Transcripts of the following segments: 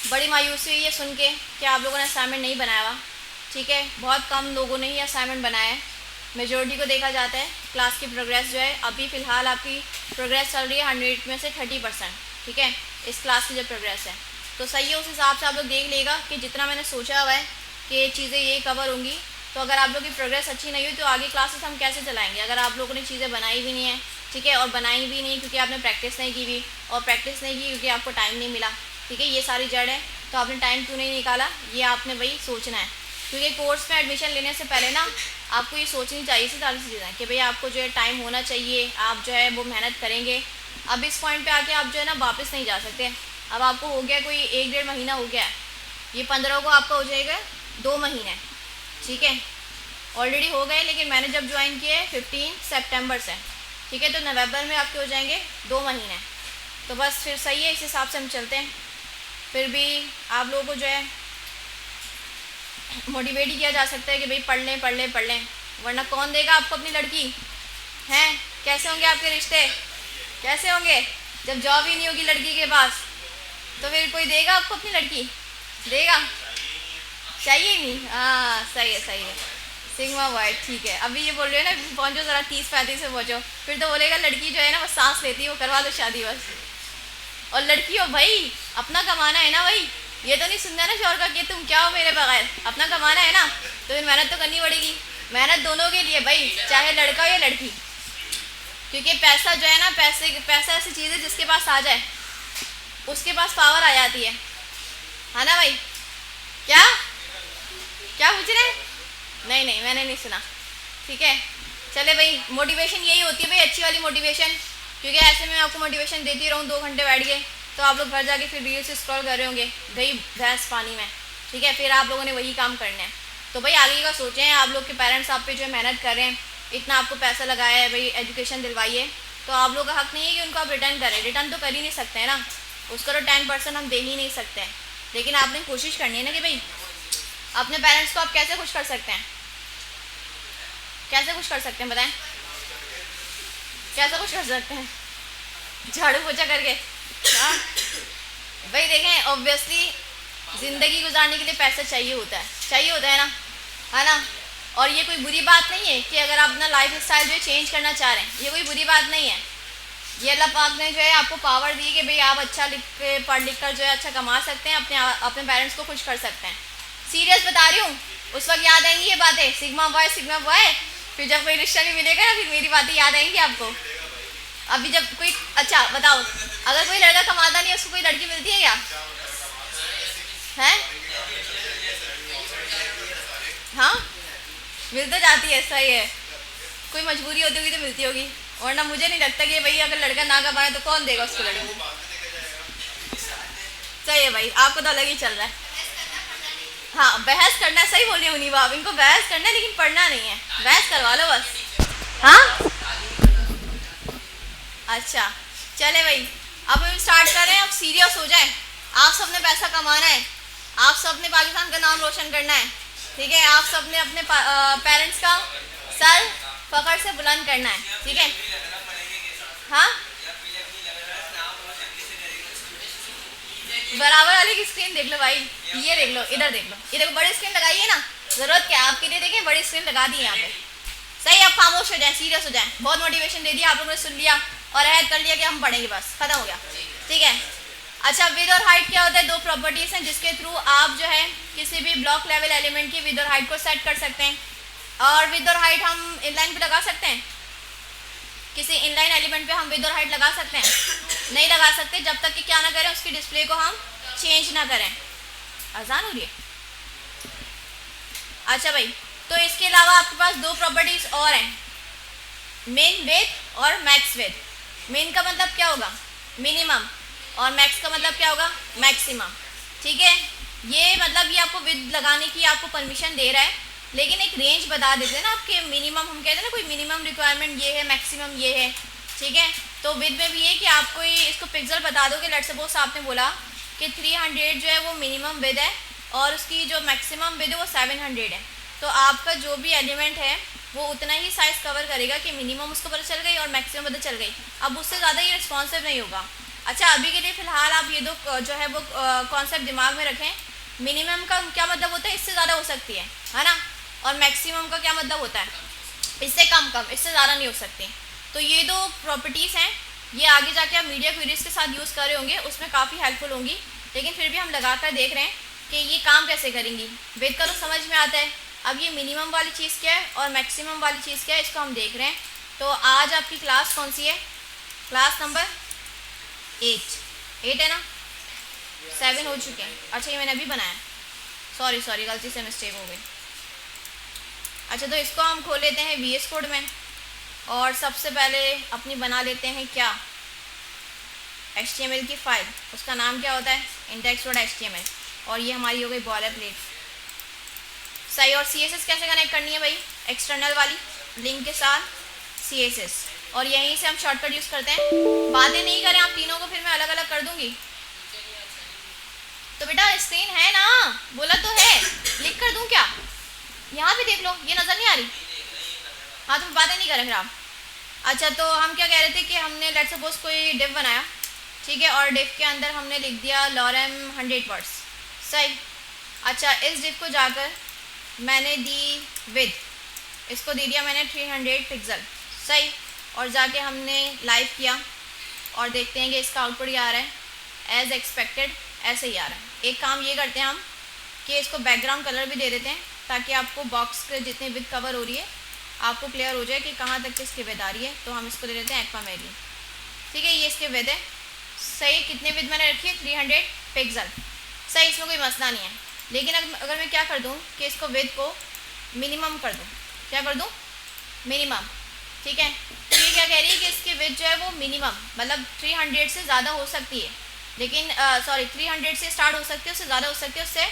बड़ी मायूसी हुई है सुन के कि आप लोगों ने असाइनमेंट नहीं बनाया हुआ। ठीक है, बहुत कम लोगों ने ही असाइनमेंट बनाया है। मेजोरिटी को देखा जाता है। क्लास की प्रोग्रेस जो है अभी फ़िलहाल आपकी प्रोग्रेस चल रही है 100 में से 30%। ठीक है, इस क्लास की जो प्रोग्रेस है तो सही है। उस हिसाब से आप लोग देख लेगा कि जितना मैंने सोचा हुआ है कि चीज़ें ये कवर होंगी, तो अगर आप लोग की प्रोग्रेस अच्छी नहीं हुई तो आगे क्लासेस हम कैसे चलाएंगे अगर आप लोगों ने चीज़ें बनाई भी नहीं है। ठीक है, और बनाई भी नहीं क्योंकि आपने प्रैक्टिस नहीं की भी, और प्रैक्टिस नहीं की क्योंकि आपको टाइम नहीं मिला। ठीक है, ये सारी जड़ है। तो आपने टाइम क्यों नहीं निकाला, ये आपने वही सोचना है। क्योंकि कोर्स में एडमिशन लेने से पहले ना आपको ये सोचनी चाहिए सारी चीज़ें कि भाई आपको जो है टाइम होना चाहिए, आप जो है वो मेहनत करेंगे। अब इस पॉइंट पे आके आप जो है ना वापस नहीं जा सकते। अब आपको हो गया कोई 1-1.5 महीना हो गया है, ये 15 को आपका हो जाएगा 2 महीने। ठीक है, ऑलरेडी हो गए, लेकिन मैंने जब ज्वाइन किए 15 सितंबर से। ठीक है, तो नवंबर में आपके हो जाएंगे 2 महीने। तो बस फिर सही है, इस हिसाब से हम चलते हैं। फिर भी आप लोगों को जो है मोटिवेट ही किया जा सकता है कि भाई पढ़ लें पढ़ लें पढ़ लें, वरना कौन देगा आपको अपनी लड़की हैं। कैसे होंगे आपके रिश्ते, कैसे होंगे जब जॉब ही नहीं होगी लड़की के पास, तो फिर कोई देगा आपको अपनी लड़की, देगा? चाहिए ही नहीं। हाँ सही है सही है, सिग्मा वाइट। ठीक है, अभी ये बोल रहे हो ना पहुँचो ज़रा 30-35 में पहुँचो, फिर तो बोलेगा लड़की जो है ना बस सांस लेती है, वो करवा दो शादी बस। और लड़की हो भाई, अपना कमाना है ना भाई, ये तो नहीं सुनना ना शौहर का कि तुम क्या हो मेरे बगैर, अपना कमाना है ना, तो फिर मेहनत तो करनी पड़ेगी। मेहनत दोनों के लिए भाई, चाहे लड़का हो या लड़की, क्योंकि पैसा जो है ना, पैसा ऐसी चीज़ है जिसके पास आ जाए उसके पास पावर आ जाती है ना भाई? क्या क्या पूछ रहे हैं? नहीं नहीं मैंने नहीं सुना। ठीक है, चले भाई, मोटिवेशन यही होती है भाई, अच्छी वाली मोटिवेशन। क्योंकि ऐसे में आपको मोटिवेशन देती रहूँ 2 घंटे बैठ गए तो आप लोग घर जाके फिर रील्स स्क्रॉल कर रहे होंगे भाई भैंस पानी में। ठीक है, फिर आप लोगों ने वही काम करना है। तो भाई आगे का सोचें, आप लोग के पेरेंट्स आप पे जो है मेहनत कर रहे हैं, इतना आपको पैसा लगाया है भाई, एजुकेशन दिलवाइए, तो आप लोग का हक नहीं है कि उनको आप रिटर्न करें। रिटर्न तो कर ही नहीं सकते हैं ना, उसका तो 10% हम दे ही नहीं सकते हैं। लेकिन आपने कोशिश करनी है ना कि भाई अपने पेरेंट्स को आप कैसे खुश कर सकते हैं, कैसे खुश कर सकते हैं बताएं, कैसे खुश कर सकते हैं? झाड़ू पोछा करके? हाँ भाई देखें, ऑब्वियसली ज़िंदगी गुजारने के लिए पैसा चाहिए होता है, चाहिए होता है ना। और ये कोई बुरी बात नहीं है कि अगर आप अपना लाइफ स्टाइल जो है चेंज करना चाह रहे हैं, ये कोई बुरी बात नहीं है। ये अल्लाह पाक ने जो है आपको पावर दी कि भाई आप अच्छा पढ़ लिख कर जो है अच्छा कमा सकते हैं, अपने पेरेंट्स को खुश कर सकते हैं। सीरियस बता रही हूँ, उस वक्त याद आएंगी ये बातें, सिग्मा बॉय। फिर जब कोई रिश्ता नहीं मिलेगा ना, फिर मेरी बातें याद आएंगी आपको। अभी जब कोई, अच्छा बताओ, अगर कोई लड़का कमाता नहीं है उसको कोई लड़की मिलती है क्या? है? हाँ मिल तो जाती है, सही है, कोई मजबूरी होती होगी तो मिलती होगी, वरना मुझे नहीं लगता कि भाई अगर लड़का ना कमाए तो कौन देगा उसको लड़की। सही है भाई, आपको तो अलग ही चल रहा है। हाँ बहस करना, सही बोल रही हूँ नहीं बाप, इनको बहस करना है लेकिन पढ़ना नहीं है, बहस करवा लो बस। हाँ अच्छा चले भाई, अब हम स्टार्ट करें, अब सीरियस हो जाए। आप सबने पैसा कमाना है, आप सबने पाकिस्तान का नाम रोशन करना है। ठीक है, आप सबने अपने पेरेंट्स का सर फखर से बुलंद करना है। ठीक है, हाँ बराबर वाली की स्क्रीन देख लो भाई, ये देख लो, इधर देख लो, इधर बड़ी स्क्रीन लगाइए ना, जरूरत क्या है आपके लिए, देखें बड़ी स्क्रीन लगा दी है यहाँ पे। सही, अब खामोश हो जाए, सीरियस हो जाए, बहुत मोटिवेशन दे दिया आप लोगों ने, सुन लिया और ऐड कर लिया कि हम पढ़ेंगे, बस खत्म हो गया। ठीक है, अच्छा विद और हाइट क्या होता है? 2 प्रॉपर्टीज़ हैं जिसके थ्रू आप जो है किसी भी ब्लॉक लेवल एलिमेंट की विद और हाइट को सेट कर सकते हैं। और विद और हाइट हम इनलाइन पे लगा सकते हैं, किसी इनलाइन एलिमेंट पे हम विद और हाइट लगा सकते हैं? नहीं लगा सकते, जब तक कि क्या ना करें, उसकी डिस्प्ले को हम चेंज ना करें। आसान हो रही है? अच्छा भाई, तो इसके अलावा आपके पास 2 प्रॉपर्टीज़ और हैं, मिन विथ और मैक्स विथ। मिन का मतलब क्या होगा? मिनिमम, और मैक्स का मतलब क्या होगा? मैक्सिमम। ठीक है, ये मतलब ये आपको विद लगाने की आपको परमिशन दे रहा है, लेकिन एक रेंज बता देते हैं ना आपके, मिनिमम हम कहते हैं ना कोई मिनिमम रिक्वायरमेंट ये है, मैक्सिमम ये है। ठीक है, तो विद में भी ये कि आपको इसको पिक्सल बता दो कि लेट्स सपोज आपने बोला कि 300 जो है वो मिनिमम विद है और उसकी जो मैक्सिमम विद है वो 700 है, तो आपका जो भी एलिमेंट है वो उतना ही साइज़ कवर करेगा कि मिनिमम उसको पता चल गई और मैक्सिमम पता चल गई। अब उससे ज़्यादा ये रिस्पॉन्सिव नहीं होगा। अच्छा अभी के लिए फ़िलहाल आप ये दो जो है वो कॉन्सेप्ट दिमाग में रखें। मिनिमम का क्या मतलब होता है, इससे ज़्यादा हो सकती है ना, और मैक्सिमम का क्या मतलब होता है, इससे कम, इससे ज़्यादा नहीं हो सकती। तो ये दो प्रॉपर्टीज़ हैं, ये आगे जाके आप मीडिया क्वेरीज के साथ यूज़ कर रहे होंगे, उसमें काफ़ी हेल्पफुल होंगी, लेकिन फिर भी हम लगा कर देख रहे हैं कि ये काम कैसे करेंगी। वेद का तो समझ में आता है, अब ये मिनिमम वाली चीज़ क्या है और मैक्सिमम वाली चीज़ क्या है, इसको हम देख रहे हैं। तो आज आपकी क्लास कौन सी है, क्लास नंबर 8 है ना, 7 हो चुके हैं। अच्छा ये मैंने अभी बनाया, सॉरी गलती से मिस्टेक हो गई। अच्छा तो इसको हम खोल लेते हैं VS कोड में, और सबसे पहले अपनी बना लेते हैं क्या, HTML की फ़ाइल। उसका नाम क्या होता है, index.html, और ये हमारी हो गई बॉयलर प्लेट। सही, और CSS कैसे कनेक्ट करनी है भाई, एक्सटर्नल वाली लिंक के साथ CSS, और यहीं से हम शॉर्टकट यूज़ करते हैं। बातें नहीं करें आप तीनों को, फिर मैं अलग अलग कर दूंगी। तो बेटा स्क्रीन है ना, बोला तो है, लिख कर दूं क्या, यहाँ पे देख लो, ये नज़र नहीं आ रही। हाँ तो बातें नहीं करें फिर आप। अच्छा तो हम क्या कह रहे थे कि हमने लेट सपोज कोई डिव बनाया, ठीक है, और डिव के अंदर हमने लिख दिया लॉरेम 100 वर्ड्स, सही। अच्छा इस डिव को जाकर मैंने दी विद, इसको दे दिया मैंने 300 पिक्सल, सही, और जाके हमने लाइव किया और देखते हैं कि इसका आउटपुट क्या आ रहा है, एज एक्सपेक्टेड ऐसे ही आ रहा है। एक काम ये करते हैं हम कि इसको बैकग्राउंड कलर भी दे देते हैं, ताकि आपको बॉक्स के जितनी विद कवर हो रही है आपको क्लियर हो जाए कि कहाँ तक इसकी विद आ रही है। तो हम इसको दे देते हैं एक्वामेरियन, ठीक है, ये इसके विद है, सही। कितने विद मैंने रखी है, 300 पिक्सल, सही, इसमें कोई मसला नहीं है। लेकिन अगर मैं क्या कर दूँ कि इसको विद को मिनिमम कर दूँ, क्या कर दूँ, मिनिमम, ठीक है। तो ये क्या कह रही है कि इसकी विद जो है वो मिनिमम, मतलब 300 से ज़्यादा हो सकती है, लेकिन 300 से स्टार्ट हो सकती है, उससे ज़्यादा हो सकती है, उससे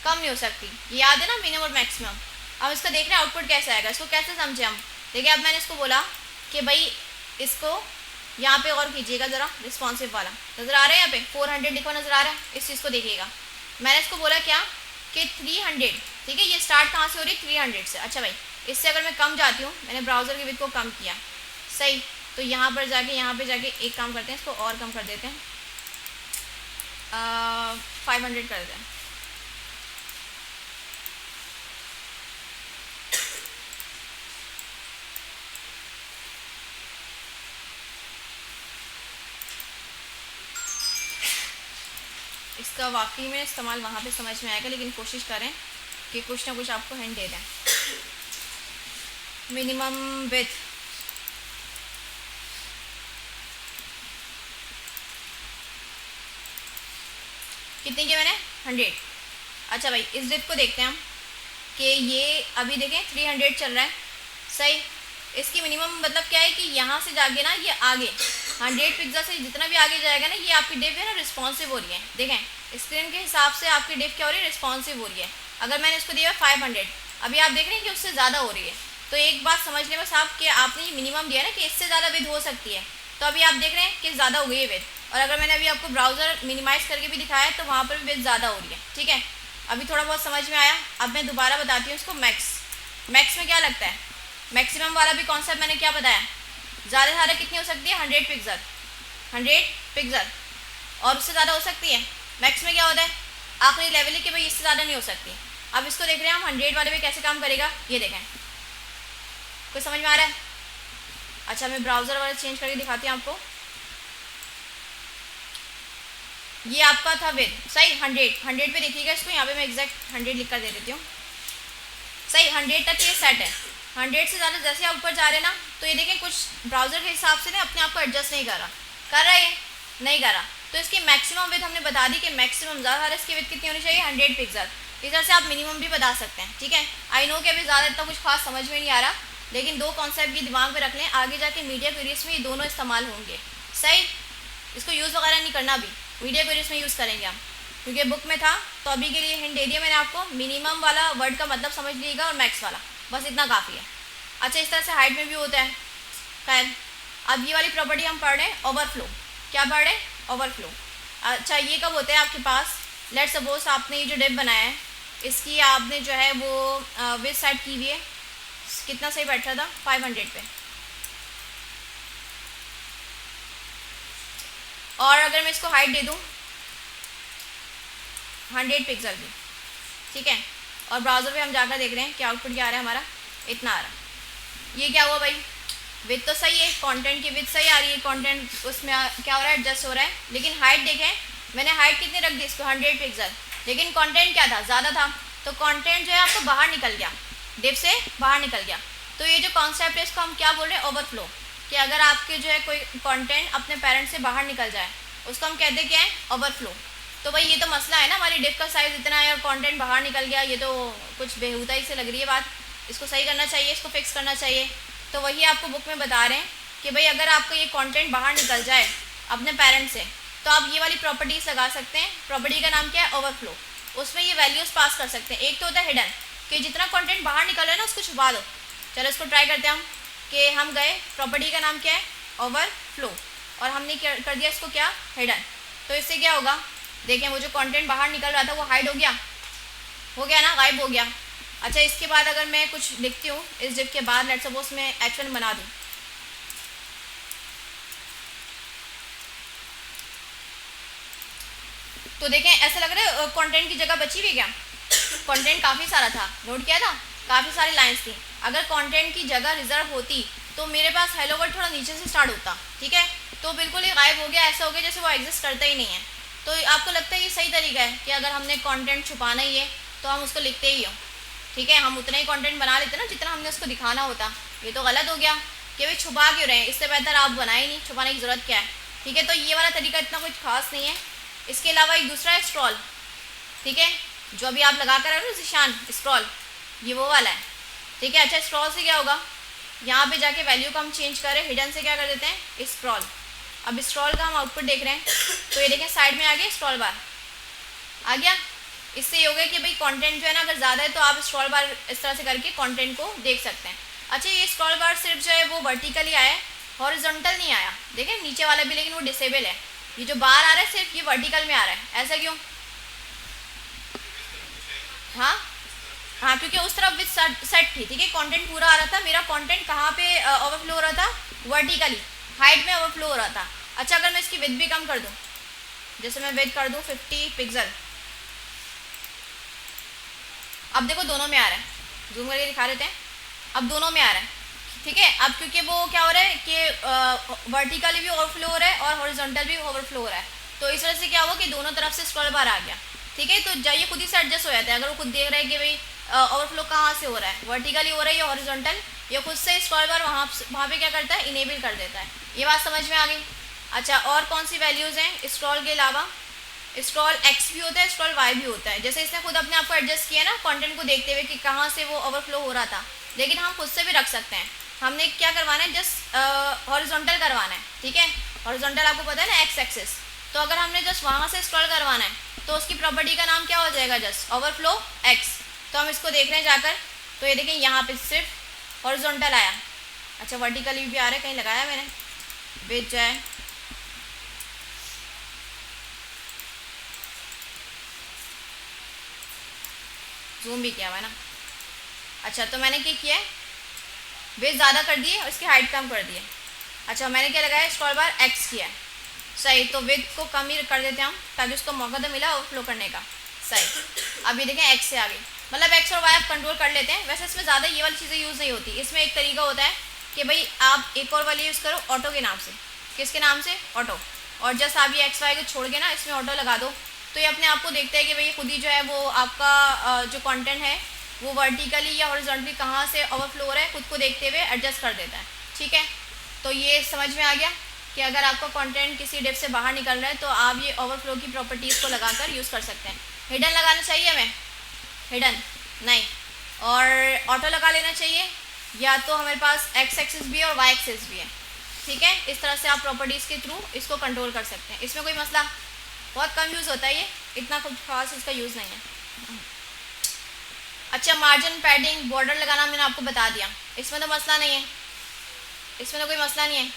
कम नहीं हो सकती। ये याद है ना, मिनिमम और मैक्सिमम। अब इसका देख रहे हैं आउटपुट कैसे आएगा, इसको कैसे समझे हम। देखिए अब मैंने इसको बोला कि भाई इसको यहाँ पे और कीजिएगा ज़रा, रिस्पॉन्सिव वाला नज़र आ रहा है, यहाँ पे 400 लिखा नज़र आ रहा है, इस चीज़ को देखिएगा। मैंने इसको बोला क्या कि 300, ठीक है, ये स्टार्ट कहाँ से हो रही है, 300 से। अच्छा भाई इससे अगर मैं कम जाती हूँ, मैंने ब्राउज़र की विड्थ को कम किया, सही, तो यहाँ पर जाके एक काम करते हैं, इसको और कम कर देते हैं, 500 कर देते हैं। इसका वाकई में इस्तेमाल वहाँ पे समझ में आएगा, लेकिन कोशिश करें कि कुछ ना कुछ आपको हिंट दे दें। मिनिमम विथ कितनी की मैंने, 100। अच्छा भाई इस डिप को देखते हैं हम कि ये अभी देखें 300 चल रहा है, सही। इसकी मिनिमम मतलब क्या है कि यहाँ से जाके ना ये आगे 100 पिक्सल से जितना भी आगे जाएगा ना, ये आपकी डिप है ना रिस्पॉन्सिव हो रही है। देखें स्क्रीन के हिसाब से आपकी डिप क्या हो रही है, रिस्पॉन्सिव हो रही है। अगर मैंने इसको दिया 500, अभी आप देख रहे हैं कि उससे ज़्यादा हो रही है। तो एक बात समझ लें बस आप कि आपने ये मिनिमम दिया ना कि इससे ज़्यादा विद हो सकती है, तो अभी आप देख रहे हैं कि ज़्यादा हो गई है विद। और अगर मैंने अभी आपको ब्राउज़र मिनिमाइज़ करके भी दिखाया है तो वहाँ पर भी विद ज़्यादा हो रही है, ठीक है। अभी थोड़ा बहुत समझ में आया। अब मैं दोबारा बताती हूँ इसको। मैक्स में क्या लगता है, मैक्सिमम वाला भी कॉन्सेप्ट मैंने क्या बताया, ज़्यादा से ज़्यादा कितनी हो सकती है, 100 पिक्सल, और उससे ज़्यादा हो सकती है। मैक्स में क्या होता है, आखिरी लेवल है कि भाई इससे ज़्यादा नहीं हो सकती। अब इसको देख रहे हैं हम 100 वाले में कैसे काम करेगा, ये देखें, कुछ समझ में आ रहा है। अच्छा मैं ब्राउज़र वाला चेंज करके दिखाती हूँ आपको। ये आपका था विद, सही, 100 पे देखिएगा इसको, यहाँ पे मैं एग्जैक्ट 100 लिख कर दे देती हूँ, सही। 100 तक ये सेट है। 100 से ज़्यादा जैसे आप ऊपर जा रहे हैं ना, तो ये देखें कुछ ब्राउज़र के हिसाब से ना अपने आप को एडजस्ट नहीं कर रहा है, नहीं कर रहा। तो इसकी मैक्सिमम विद हमने बता दी कि मैक्सिमम ज़्यादा इसकी विद कितनी होनी चाहिए, 100 पिक्सल। इस तरह से आप मिनिमम भी बता सकते हैं, ठीक है। आई नो कि अभी ज़्यादा इतना कुछ खास समझ में नहीं आ रहा, लेकिन दो कॉन्सेप्ट भी दिमाग में रख लें, आगे जाके मीडिया क्वेरीज में ये दोनों इस्तेमाल होंगे, सही। इसको यूज़ वगैरह नहीं करना, अभी मीडिया क्वेरीज में यूज़ करेंगे हम, क्योंकि बुक में था। तो अभी के लिए हिंट दे दिया मैंने आपको, मिनिमम वाला वर्ड का मतलब समझ लीजिएगा और मैक्स वाला, बस इतना काफ़ी है। अच्छा इस तरह से हाइट में भी होता है। खैर अब ये वाली प्रॉपर्टी हम पढ़ रहे हैं, ओवरफ्लो। क्या पढ़ रहे हैं, ओवरफ्लो। अच्छा ये कब होता है आपके पास, लेट्स सपोज आपने ये जो डिप बनाया है, इसकी आपने जो है वो विद सेट की हुई है, कितना सही बैठ रहा था, 500 पे। और अगर मैं इसको हाइट दे दूँ 100 पिक्सल की, ठीक है, और ब्राउज़र पे हम जाकर देख रहे हैं कि आउटपुट क्या आ रहा है हमारा, इतना आ रहा है। ये क्या हुआ भाई, विथ तो सही है, कंटेंट की विथ सही आ रही है, कंटेंट उसमें क्या हो रहा है, एडजस्ट हो रहा है, लेकिन हाइट देखें, मैंने हाइट कितनी रख दी इसको 100 पिक्सल, लेकिन कंटेंट क्या था, ज़्यादा था, तो कंटेंट जो है आपको बाहर निकल गया, डिव से बाहर निकल गया। तो ये जो कॉन्सेप्ट है इसको हम क्या बोल रहे हैं, ओवरफ्लो, कि अगर आपके जो है कोई कंटेंट अपने पेरेंट से बाहर निकल जाए उसको हम कहते हैं क्या है, ओवरफ्लो। तो भाई ये तो मसला है ना, हमारी डिव का साइज़ इतना है और कंटेंट बाहर निकल गया, ये तो कुछ बेहुदा ही से लग रही है बात, इसको सही करना चाहिए, इसको फिक्स करना चाहिए। तो वही आपको बुक में बता रहे हैं कि भाई अगर आपका ये कंटेंट बाहर निकल जाए अपने पेरेंट से, तो आप ये वाली प्रॉपर्टीज़ लगा सकते हैं। प्रॉपर्टी का नाम क्या है, ओवरफ्लो। उसमें ये वैल्यूज़ पास कर सकते हैं। एक तो होता है हिडन, कि जितना कंटेंट बाहर निकल रहा है ना उसको छुपा दो। चलो इसको ट्राई करते हैं हम, कि हम गए, प्रॉपर्टी का नाम क्या है, ओवरफ्लो, और हमने कर दिया इसको क्या, हिडन। तो इससे क्या होगा, देखें वो जो कंटेंट बाहर निकल रहा था वो हाइड हो गया ना, गायब हो गया। अच्छा, इसके बाद अगर मैं कुछ लिखती हूँ इस डिव के बाद, लेट्स सपोज मैं H1 बना दूँ, तो देखें ऐसा लग रहा है कंटेंट की जगह बची हुई क्या, कंटेंट काफ़ी सारा था, नोट किया था, काफ़ी सारी लाइंस थी। अगर कंटेंट की जगह रिजर्व होती तो मेरे पास हेलो वर्ड थोड़ा नीचे से स्टार्ट होता, ठीक है, तो बिल्कुल ही गायब हो गया, ऐसा हो गया जैसे वो एग्जिस्ट करता ही नहीं है। तो आपको लगता है ये सही तरीका है कि अगर हमने कंटेंट छुपाना ही है तो हम उसको लिखते ही हो, ठीक है, हम उतना ही कंटेंट बना लेते ना जितना हमने उसको दिखाना होता। ये तो गलत हो गया कि भाई छुपा क्यों रहे हैं, इससे बेहतर आप बनाए नहीं, छुपाने की ज़रूरत क्या है, ठीक है। तो ये वाला तरीका इतना कुछ खास नहीं है। इसके अलावा एक दूसरा है स्क्रॉल, ठीक है, जो अभी आप लगा कर रहे हो ना निशान स्क्रॉल, ये वो वाला है, ठीक है। अच्छा, स्क्रॉल से क्या होगा, यहाँ पे जाके वैल्यू को हम चेंज करें, हिडन से क्या कर देते हैं, स्क्रॉल। अब स्क्रॉल का हम आउटपुट देख रहे हैं, तो ये देखें साइड में आ गया स्क्रॉल बार आ गया। इससे ये हो गया कि भाई कंटेंट जो है ना अगर ज़्यादा है तो आप स्क्रॉल बार इस तरह से करके कंटेंट को देख सकते हैं। अच्छा, ये स्क्रॉल बार सिर्फ जो है वो वर्टिकली आया है, हॉरिजॉन्टल नहीं आया, देखें नीचे वाला भी, लेकिन वो डिसेबल है। ये जो बार आ रहा है सिर्फ ये वर्टिकल में आ रहा है, ऐसा क्यों, हाँ हाँ, क्योंकि उस तरफ विथ सेट थी, ठीक है, कंटेंट पूरा आ रहा था, मेरा कंटेंट कहाँ पे ओवरफ्लो हो रहा था, वर्टिकली हाइट में ओवरफ्लो हो रहा था। अच्छा, अगर मैं इसकी विड्थ भी कम कर दूँ, जैसे मैं विड्थ कर दूँ 50 पिक्सल, अब देखो दोनों में आ रहा है, जूम करके दिखा देते हैं, अब दोनों में आ रहा है, ठीक है। अब क्योंकि वो क्या हो रहा है कि वर्टिकली भी ओवरफ्लो हो रहा है और हॉरिजॉन्टल भी ओवरफ्लो हो रहा है, तो इस वजह से क्या हुआ कि दोनों तरफ से स्क्रॉल बार आ गया, ठीक है। तो ये खुद ही से एडजस्ट हो जाता है, अगर वो खुद देख रहे हैं कि भाई ओवरफ्लो कहाँ से हो रहा है, वर्टिकली हो रहा है या हॉरिजॉन्टल, या खुद से स्क्रॉल बार वहाँ पे क्या करता है, इनेबल कर देता है। ये बात समझ में आ गई। अच्छा, और कौन सी वैल्यूज़ हैं स्क्रॉल के अलावा, स्क्रॉल एक्स भी होता है, स्क्रॉल वाई भी होता है। जैसे इसने खुद अपने आप को एडजस्ट किया ना कंटेंट को देखते हुए कि कहाँ से वो ओवरफ्लो हो रहा था, लेकिन हम खुद से भी रख सकते हैं। हमने क्या करवाना है, जस्ट हॉरिजॉन्टल करवाना है, ठीक है, हॉरिजॉन्टल आपको पता है ना, एक्स एक्सिस। तो अगर हमने जस्ट वहाँ से स्क्रॉल करवाना है तो उसकी प्रॉपर्टी का नाम क्या हो जाएगा, जस्ट ओवरफ्लो एक्स। तो हम इसको देख रहे हैं जाकर, तो ये देखें यहाँ पे सिर्फ हॉरिजॉन्टल आया। अच्छा, वर्टिकली भी आ रहा है, कहीं लगाया मैंने, बेच जाए, जूम भी किया हुआ है ना। अच्छा, तो मैंने क्या किया है, वेट ज़्यादा कर दिए और इसकी हाइट कम कर दी है। अच्छा, मैंने क्या लगाया, स्क्रॉल बार एक्स किया है, सही। तो वेट को कम ही कर देते हैं हम, ताकि उसको मौका तो मिला ओवरफ्लो करने का, सही। अब ये देखें एक्स से आ गई, मतलब एक्स और वाई आप कंट्रोल कर लेते हैं। वैसे इसमें ज़्यादा ये वाली चीज़ें यूज़ नहीं होती। इसमें एक तरीका होता है कि भाई आप एक और वाली यूज़ करो ऑटो के नाम से। किसके नाम से, ऑटो। और जस्ट आप ये एक्स वाई को छोड़ के ना इसमें ऑटो लगा दो, तो ये अपने आप को देखता है कि भाई खुद ही जो है वो आपका जो कंटेंट है वो वर्टिकली या हॉरिजॉन्टली कहाँ से ओवरफ्लो हो रहा है, खुद को देखते हुए एडजस्ट कर देता है, ठीक है। तो ये समझ में आ गया कि अगर आपका कंटेंट किसी डिव से बाहर निकल रहा है तो आप ये ओवरफ्लो की प्रॉपर्टीज़ को लगाकर यूज़ कर सकते हैं। हिडन लगाना चाहिए हमें, हिडन नहीं, और ऑटो लगा लेना चाहिए, या तो हमारे पास एक्स एक्सिस भी है और वाई एक्सिस भी है, ठीक है। इस तरह से आप प्रॉपर्टीज़ के थ्रू इसको कंट्रोल कर सकते हैं। इसमें कोई मसला, बहुत कम यूज़ होता है, ये इतना कुछ खास इसका यूज़ नहीं है। अच्छा, मार्जिन, पैडिंग, बॉर्डर लगाना मैंने आपको बता दिया, इसमें तो मसला नहीं है, इसमें तो कोई मसला नहीं है।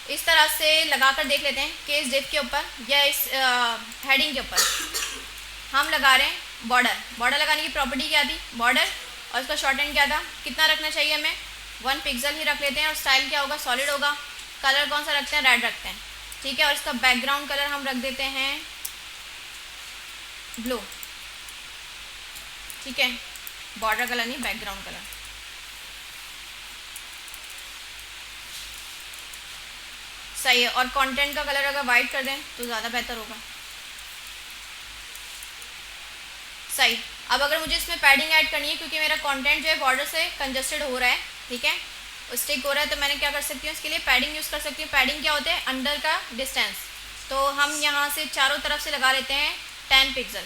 इस तरह से लगा कर देख लेते हैं कि इस डिव के ऊपर या इस हेडिंग के ऊपर हम लगा रहे हैं बॉर्डर। बॉर्डर लगाने की प्रॉपर्टी क्या थी, बॉर्डर, और इसका शॉर्ट एंड क्या था, कितना रखना चाहिए हमें, 1 पिक्सल ही रख लेते हैं। और स्टाइल क्या होगा, सॉलिड होगा। कलर कौन सा रखते हैं, रेड रखते हैं, ठीक है। और इसका बैकग्राउंड कलर हम रख देते हैं ब्लू, ठीक है, बॉर्डर कलर नहीं, बैकग्राउंड कलर। सही है। और कंटेंट का कलर अगर वाइट कर दें तो ज़्यादा बेहतर होगा। सही। अब अगर मुझे इसमें पैडिंग ऐड करनी है, क्योंकि मेरा कंटेंट जो है बॉर्डर से कंजस्टेड हो रहा है, ठीक है, स्टिक हो रहा है, तो मैंने क्या कर सकती हूँ, इसके लिए पैडिंग यूज़ कर सकती हूँ। पैडिंग क्या होता है, अंडर का डिस्टेंस। तो हम यहाँ से चारों तरफ से लगा लेते हैं 10 पिक्सल।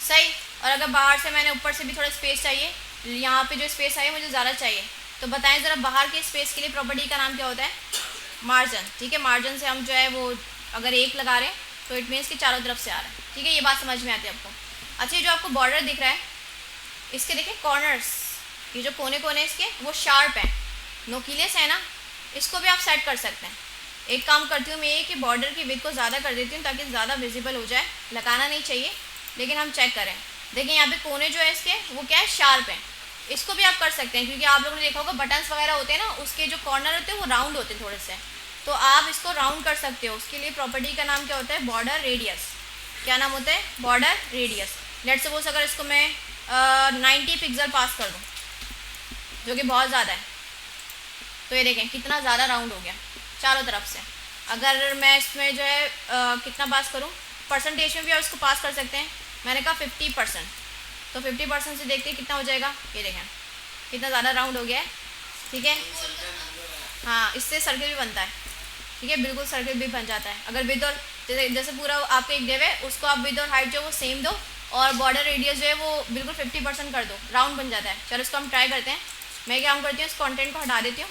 सही। और अगर बाहर से मैंने ऊपर से भी थोड़ा स्पेस चाहिए, यहाँ पे जो स्पेस चाहिए मुझे ज़्यादा चाहिए, तो बताएं ज़रा बाहर के स्पेस के लिए प्रॉपर्टी का नाम क्या होता है, मार्जिन। ठीक है, मार्जिन से हम जो है वो अगर 1 लगा रहे हैं तो इट मीन्स कि चारों तरफ से आ रहा है। ठीक है, ये बात समझ में आती है आपको। अच्छा, ये जो आपको बॉर्डर दिख रहा है, इसके देखें कॉर्नर्स, ये जो कोने कोने इसके वो शार्प हैं, नोकीले से है ना, इसको भी आप सेट कर सकते हैं। एक काम करती हूँ मैं ये कि बॉर्डर की विड्थ को ज़्यादा कर देती हूँ ताकि ज़्यादा विजिबल हो जाए। लगाना नहीं चाहिए, लेकिन हम चेक करें। देखिए यहाँ पे कोने जो है इसके वो क्या है, शार्प हैं। इसको भी आप कर सकते हैं, क्योंकि आप लोगों ने देखा होगा बटन्स वगैरह होते हैं ना, उसके जो कॉर्नर होते हैं वो राउंड होते हैं थोड़े से, तो आप इसको राउंड कर सकते हो। उसके लिए प्रॉपर्टी का नाम क्या होता है, बॉर्डर रेडियस। क्या नाम होता है, बॉर्डर रेडियस। लेट्स सपोज अगर इसको मैं 90 पिक्सल पास कर दूँ, जो कि बहुत ज़्यादा है, तो ये देखें कितना ज़्यादा राउंड हो गया चारों तरफ से। अगर मैं इसमें जो है कितना पास करूँ, परसेंटेज में भी आप इसको पास कर सकते हैं। मैंने कहा 50%, तो 50% से देखते हैं कितना हो जाएगा। ये देखें कितना ज़्यादा राउंड हो गया है। ठीक है, हाँ, इससे सर्किल भी बनता है। ठीक है, बिल्कुल सर्किल भी बन जाता है। अगर विद और जैसे पूरा आपको एक डेव है, उसको आप विद और हाइट जो वो सेम दो, और बॉर्डर रेडियस जो है वो बिल्कुल 50% कर दो, राउंड बन जाता है। चलो इसको हम ट्राई करते हैं। मैं क्या करती हूँ, इस कंटेंट को हटा देती हूँ।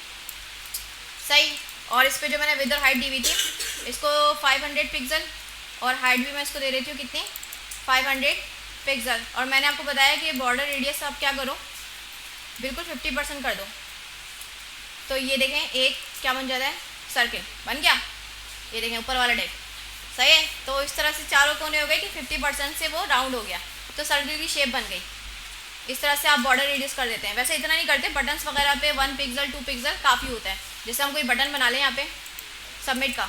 सही। और इस पर जो मैंने विद और हाइट दी हुई थी, इसको 500 पिक्सल, और हाइट भी मैं इसको दे देती हूँ कितनी, 500 पिक्सल। और मैंने आपको बताया कि बॉर्डर रेडियस आप क्या करो, बिल्कुल 50% कर दो, तो ये देखें एक क्या बन जाता है, सर्किल बन गया। ये देखें ऊपर वाला डेक। सही है। तो इस तरह से चारों कोने हो गए कि 50% से वो राउंड हो गया, तो सर्किल की शेप बन गई। इस तरह से आप बॉर्डर रेडियस कर देते हैं। वैसे इतना नहीं करते, बटन्स वगैरह पे 1 पिक्सल 2 पिक्सल काफ़ी होता है। जैसे हम कोई बटन बना लें यहाँ पे सबमिट का,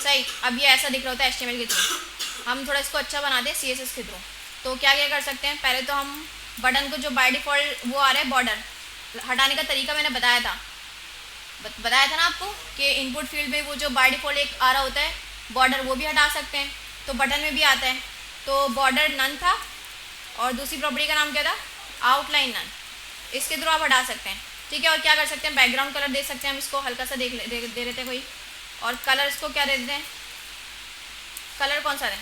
सही। अब ये ऐसा दिख रहा होता है HTML के थ्रू, हम थोड़ा इसको अच्छा बनाते हैं CSS के थ्रू। तो क्या क्या कर सकते हैं, पहले तो हम बटन को जो बाय डिफ़ॉल्ट वो आ रहा है बॉर्डर, हटाने का तरीका मैंने बताया था ना आपको, कि इनपुट फील्ड में वो जो बाय डिफ़ॉल्ट एक आ रहा होता है बॉर्डर, वो भी हटा सकते हैं। तो बटन में भी आता है, तो बॉर्डर नन था, और दूसरी प्रॉपर्टी का नाम क्या था, आउटलाइन नन। इसके थ्रू आप हटा सकते हैं। ठीक है, और क्या कर सकते हैं, बैकग्राउंड कलर दे सकते हैं। हम इसको हल्का सा दे देते हैं कोई, और कलर इसको क्या दे देते हैं, कलर कौन सा दें,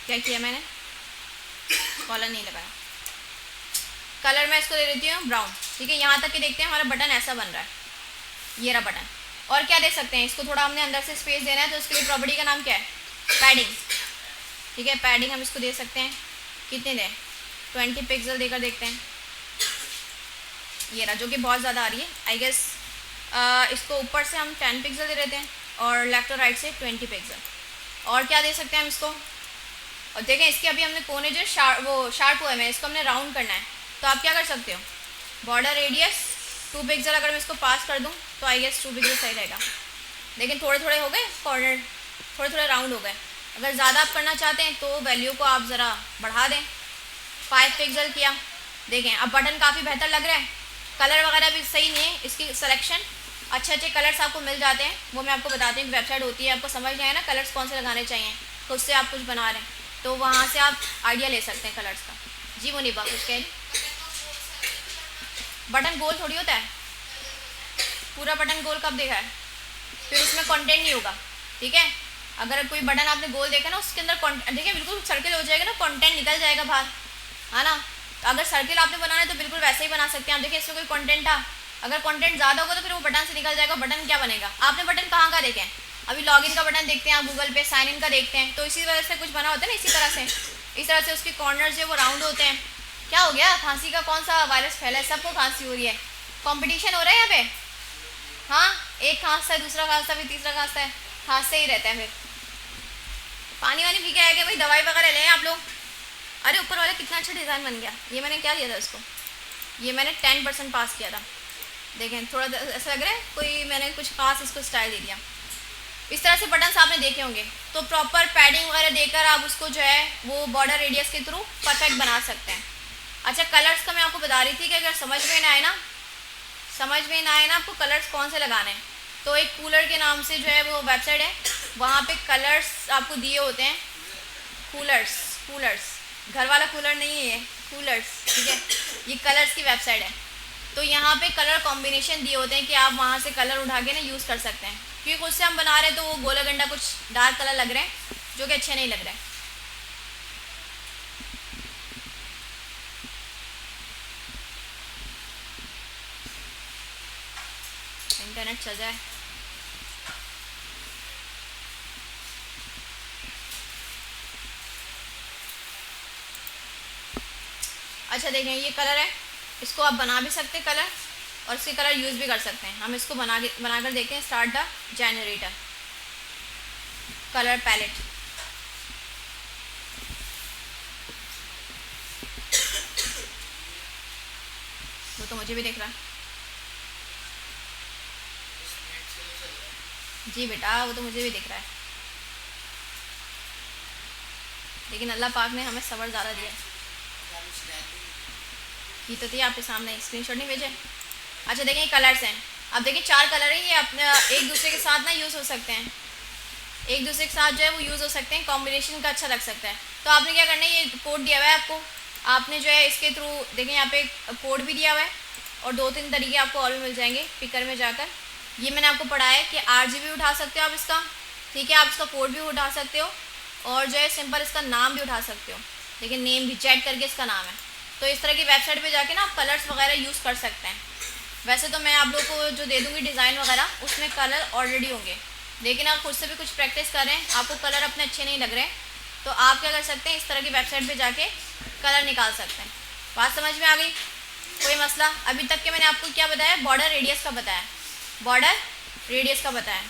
क्या किया मैंने, कॉलर नहीं लगाया, कलर मैं इसको दे देती हूँ ब्राउन। ठीक है, यहाँ तक कि देखते हैं हमारा बटन ऐसा बन रहा है, ये रहा बटन। और क्या दे सकते हैं, इसको थोड़ा हमने अंदर से स्पेस देना है, तो इसके लिए प्रॉपर्टी का नाम क्या है, पैडिंग। ठीक है, पैडिंग हम इसको दे सकते हैं, कितने दें, 20 पिक्सल देकर देखते हैं। ये रहा, जो कि बहुत ज़्यादा आ रही है आई गेस। इसको ऊपर से हम 10 पिक्सल दे देते हैं, और लेफ्ट और राइट से 20 पिक्सल। और क्या दे सकते हैं हम इसको, और देखें इसके अभी हमने कोने जो शार्प हुआ है, इसको हमने राउंड करना है। तो आप क्या कर सकते हो, बॉर्डर रेडियस 2 पिक्सल अगर मैं इसको पास कर दूँ तो आई गेस 2 पिक्सल सही रहेगा। लेकिन थोड़े थोड़े हो गए कॉर्नर, थोड़े थोड़े राउंड हो गए। अगर ज़्यादा आप करना चाहते हैं तो वैल्यू को आप ज़रा बढ़ा दें, 5 पिक्सल किया। देखें अब बटन काफ़ी बेहतर लग रहा है, कलर वगैरह भी सही नहीं है, इसकी सिलेक्शन अच्छे अच्छे कलर्स आपको मिल जाते हैं। वो मैं आपको बताती हूँ, वेबसाइट होती है, आपको समझ नहीं आए ना कलर्स कौन से लगाने चाहिए, तो उससे आप कुछ बना रहे हैं, तो वहाँ से आप आइडिया ले सकते हैं कलर्स का। जी मुनीबा कुछ कह रही, बटन गोल थोड़ी होता है, पूरा बटन गोल कब देखा है, फिर उसमें कंटेंट नहीं होगा। ठीक है, अगर कोई बटन आपने गोल देखा ना, उसके अंदर देखिए बिल्कुल सर्किल हो जाएगा ना, कंटेंट निकल जाएगा बाहर, है ना। तो अगर सर्किल आपने बनाना है तो बिल्कुल वैसे ही बना सकते हैं आप। देखिए इसमें कोई कंटेंट था, अगर कंटेंट ज़्यादा होगा तो फिर वो बटन से निकल जाएगा। बटन क्या बनेगा, आपने बटन कहाँ का देखें, अभी लॉगिन का बटन देखते हैं आप गूगल पे, साइन इन का देखते हैं, तो इसी वजह से कुछ बना होता है ना, इसी तरह से, इस तरह से उसके कॉर्नर जो वो राउंड होते हैं। क्या हो गया, खांसी का कौन सा वायरस फैला है, सबको खांसी हो रही है, कॉम्पिटिशन हो रहा है यहाँ पे। हाँ, एक खांसता है, दूसरा खांसता है, फिर तीसरा खांसता है, खांसते ही रहता है। फिर पानी वानी पी के आएगा भाई, दवाई वगैरह लें आप लोग। अरे ऊपर वाला कितना अच्छा डिज़ाइन बन गया, ये मैंने क्या दिया था उसको, ये मैंने 10% पास किया था। देखें थोड़ा ऐसा लग रहा है कोई मैंने कुछ खास इसको स्टाइल दे दिया। इस तरह से बटन्स आपने देखे होंगे, तो प्रॉपर पैडिंग वगैरह देकर आप उसको जो है वो बॉर्डर रेडियस के थ्रू परफेक्ट बना सकते हैं। अच्छा, कलर्स का मैं आपको बता रही थी कि अगर समझ में ना आए ना आपको कलर्स कौन से लगाने हैं, तो एक कूलर के नाम से जो है वो वेबसाइट है, वहाँ पे कलर्स आपको दिए होते हैं। कूलर्स घर वाला कूलर नहीं है ये, कूलर्स, ठीक है, ये कलर्स की वेबसाइट है। तो यहाँ पे कलर कॉम्बिनेशन दिए होते हैं कि आप वहाँ से कलर उठा के ना यूज़ कर सकते हैं, क्योंकि खुद से हम बना रहे हैं तो वो गोला गंडा कुछ डार्क कलर लग रहे हैं जो कि अच्छे नहीं लग रहे हैं। इंटरनेट चल जाए। अच्छा देखें, ये कलर है, इसको आप बना भी सकते हैं कलर, और इसके कलर यूज़ भी कर सकते हैं। हम इसको बनाकर देखते हैं। Start the generator colour palette. वो तो मुझे भी दिख रहा है जी बेटा, वो तो मुझे भी दिख रहा है, लेकिन अल्लाह पाक ने हमें सब्र ज़्यादा दिया है। ये तो थी आपके सामने, स्क्रीनशॉट नहीं भेजे। अच्छा देखें, कलर्स हैं, अब देखिए 4 कलर हैं, ये अपने एक दूसरे के साथ ना यूज़ हो सकते हैं, एक दूसरे के साथ जो है वो यूज़ हो सकते हैं, कॉम्बिनेशन का अच्छा लग सकता है। तो आपने क्या करना है, ये कोड दिया हुआ है आपको, आपने जो है इसके थ्रू देखें यहाँ पे कोड भी दिया हुआ है, और 2-3 तरीके आपको और भी मिल जाएंगे पिकर में जाकर। ये मैंने आपको पढ़ा है कि RGB उठा सकते हो आप इसका, ठीक है, आप इसका कोड भी उठा सकते हो, और जो है सिंपल इसका नाम भी उठा सकते हो, लेकिन नेम भी जेड करके इसका नाम है। तो इस तरह की वेबसाइट पे जाके ना आप कलर्स वगैरह यूज़ कर सकते हैं। वैसे तो मैं आप लोग को जो दे दूँगी डिज़ाइन वगैरह, उसमें कलर ऑलरेडी होंगे, लेकिन आप खुद से भी कुछ प्रैक्टिस करें, आपको कलर अपने अच्छे नहीं लग रहे, तो आप क्या कर सकते हैं, इस तरह की वेबसाइट पे जाके कलर निकाल सकते हैं। बात समझ में आ गई? कोई मसला? अभी तक के मैंने आपको क्या बताया, बॉर्डर रेडियस का बताया, बॉर्डर रेडियस का बताया।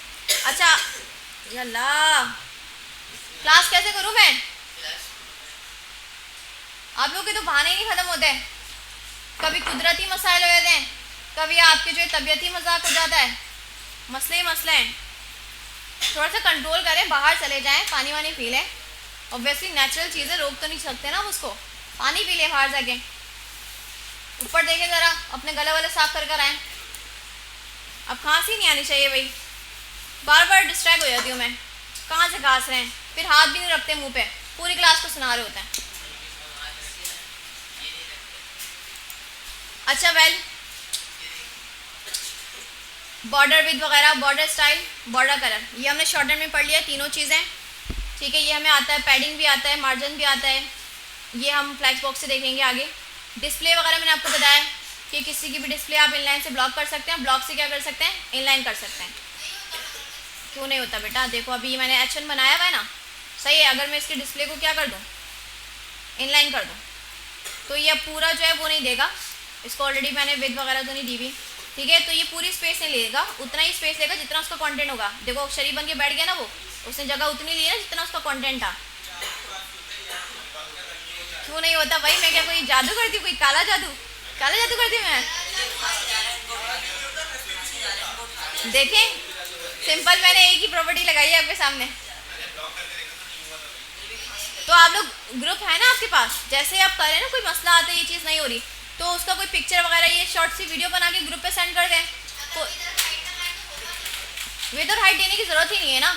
अच्छा अल्लाह, क्लास कैसे करूँ मैं? आप लोग के तो बहाने ही नहीं ख़त्म होते, कभी कुदरती मसाइल हो जाते हैं, कभी आपके जो है तबीयती मजाक हो जाता है, मसले ही मसले हैं। थोड़ा सा कंट्रोल करें, बाहर चले जाएं, पानी वानी पी लें, ऑब्वियसली नेचुरल चीज़ें रोक तो नहीं सकते ना उसको, पानी पी लें बाहर जाके, ऊपर देखें ज़रा, अपने गले वाले साफ कर आएँ। अब खांसी नहीं आनी चाहिए भाई, बार बार डिस्ट्रैक्ट हो जाती हूँ मैं, कहाँ से खांस रहे हैं, फिर हाथ भी नहीं रखते मुंह पे, पूरी क्लास को सुना रहे होते हैं। अच्छा वेल, बॉर्डर विद वगैरह, बॉर्डर स्टाइल, बॉर्डर कलर, ये हमने शॉर्टहैंड में पढ़ लिया तीनों चीज़ें, ठीक है। ये हमें आता है, पैडिंग भी आता है, मार्जिन भी आता है, ये हम फ्लैक्स बॉक्स से देखेंगे आगे। डिस्प्ले वगैरह मैंने आपको बताया कि किसी की भी डिस्प्ले आप इनलाइन से ब्लॉक कर सकते हैं, ब्लॉक से क्या कर सकते हैं, इनलाइन कर सकते हैं। क्यों नहीं होता बेटा? देखो अभी मैंने H1 बनाया हुआ है ना, सही है, अगर मैं इसकी डिस्प्ले को क्या कर दूँ, इनलाइन कर दूँ, तो ये पूरा जो है वो नहीं देगा, इसको ऑलरेडी मैंने विद वगैरह तो नहीं दी हुई, ठीक है। तो ये पूरी स्पेस नहीं लेगा, उतना ही स्पेस लेगा जितना उसका कंटेंट होगा। देखो शरीफ बन के बैठ गया ना वो, उसने जगह उतनी ली ना जितना उसका कंटेंट था। क्यों नहीं होता भाई? मैं क्या कोई जादू करती हूँ, कोई काला जादू करती हूँ मैं? देखें सिंपल, मैंने एक ही प्रॉपर्टी लगाई है आपके सामने। तो आप लोग ग्रुप है ना आपके पास, जैसे आप कर रहे हैं ना, कोई मसला आता है, ये चीज़ नहीं हो रही, तो उसका कोई पिक्चर वगैरह ये शॉर्ट सी वीडियो बना के ग्रुप पे सेंड कर दें। तो विद और हाइट देने की ज़रूरत ही नहीं है ना,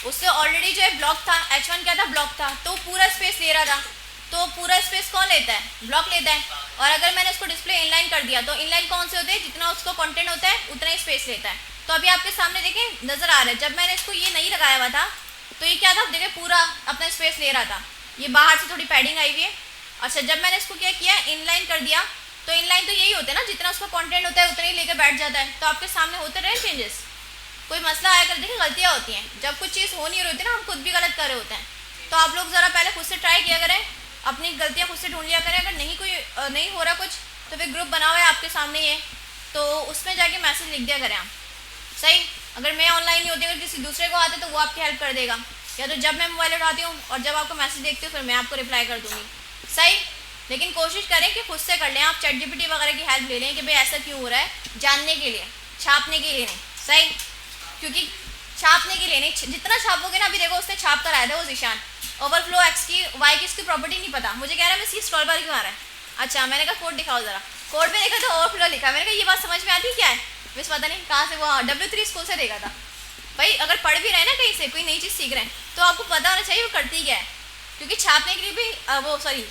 उससे ऑलरेडी जो है ब्लॉक था, H1 क्या था, ब्लॉक था, तो पूरा स्पेस ले रहा था, तो पूरा स्पेस कौन लेता है, ब्लॉक लेता है। और अगर मैंने उसको डिस्प्ले इनलाइन कर दिया, तो इनलाइन कौन से होते हैं, जितना उसको कंटेंट होता है उतना ही स्पेस लेता है। तो अभी आपके सामने देखें नज़र आ रहा है, जब मैंने इसको ये नहीं लगाया हुआ था तो ये क्या था, देखिए पूरा अपना स्पेस ले रहा था, ये बाहर से थोड़ी पैडिंग आई हुई है। अच्छा जब मैंने इसको क्या किया, इनलाइन कर दिया, तो इनलाइन तो यही होता है ना, जितना उसका कंटेंट होता है उतना ही लेकर बैठ जाता है। तो आपके सामने होते रहे चेंजेस, कोई मसला आया कर, देखिए गलतियाँ होती हैं, जब कुछ चीज़ हो नहीं रही होती ना, हम खुद भी गलत कर रहे होते हैं। तो आप लोग ज़रा पहले खुद से ट्राई किया करें, अपनी गलतियाँ खुद से ढूंढ लिया करें। अगर नहीं हो रहा कुछ, तो फिर ग्रुप बना हुआ है आपके सामने ये, तो उसमें जाके मैसेज लिख दिया करें आप, सही। अगर मैं ऑनलाइन नहीं होती, अगर किसी दूसरे को आते तो वो आपकी हेल्प कर देगा, या तो जब मैं मोबाइल उठाती हूँ और जब आपको मैसेज देखती हूँ फिर मैं आपको रिप्लाई कर दूँगी, सही। लेकिन कोशिश करें कि खुद से कर लें, आप ChatGPT वगैरह की हेल्प ले लें कि भाई ऐसा क्यों हो रहा है, जानने के लिए, छापने के लिए नहीं। सही, क्योंकि छापने के लिए नहीं, जितना छापोगे ना, अभी देखो उसने छाप कर आया था वो जीशान, ओवरफ्लो एक्स की वाई की इसकी प्रॉपर्टी नहीं पता, मुझे कह रहा है मैं सी स्क्रॉल बार क्यों आ रहा है। अच्छा, मैंने कहा कोड दिखाओ ज़रा, कोड में देखा था ओवरफ्लो लिखा, मैंने कहा ये बात समझ में आती क्या है, बस पता नहीं कहाँ से, वो W3 स्कूल से देखा था। भाई अगर पढ़ भी रहे ना कहीं से कोई नई चीज़ सीख रहे हैं तो आपको पता होना चाहिए वो करती क्या है, क्योंकि छापने के लिए भी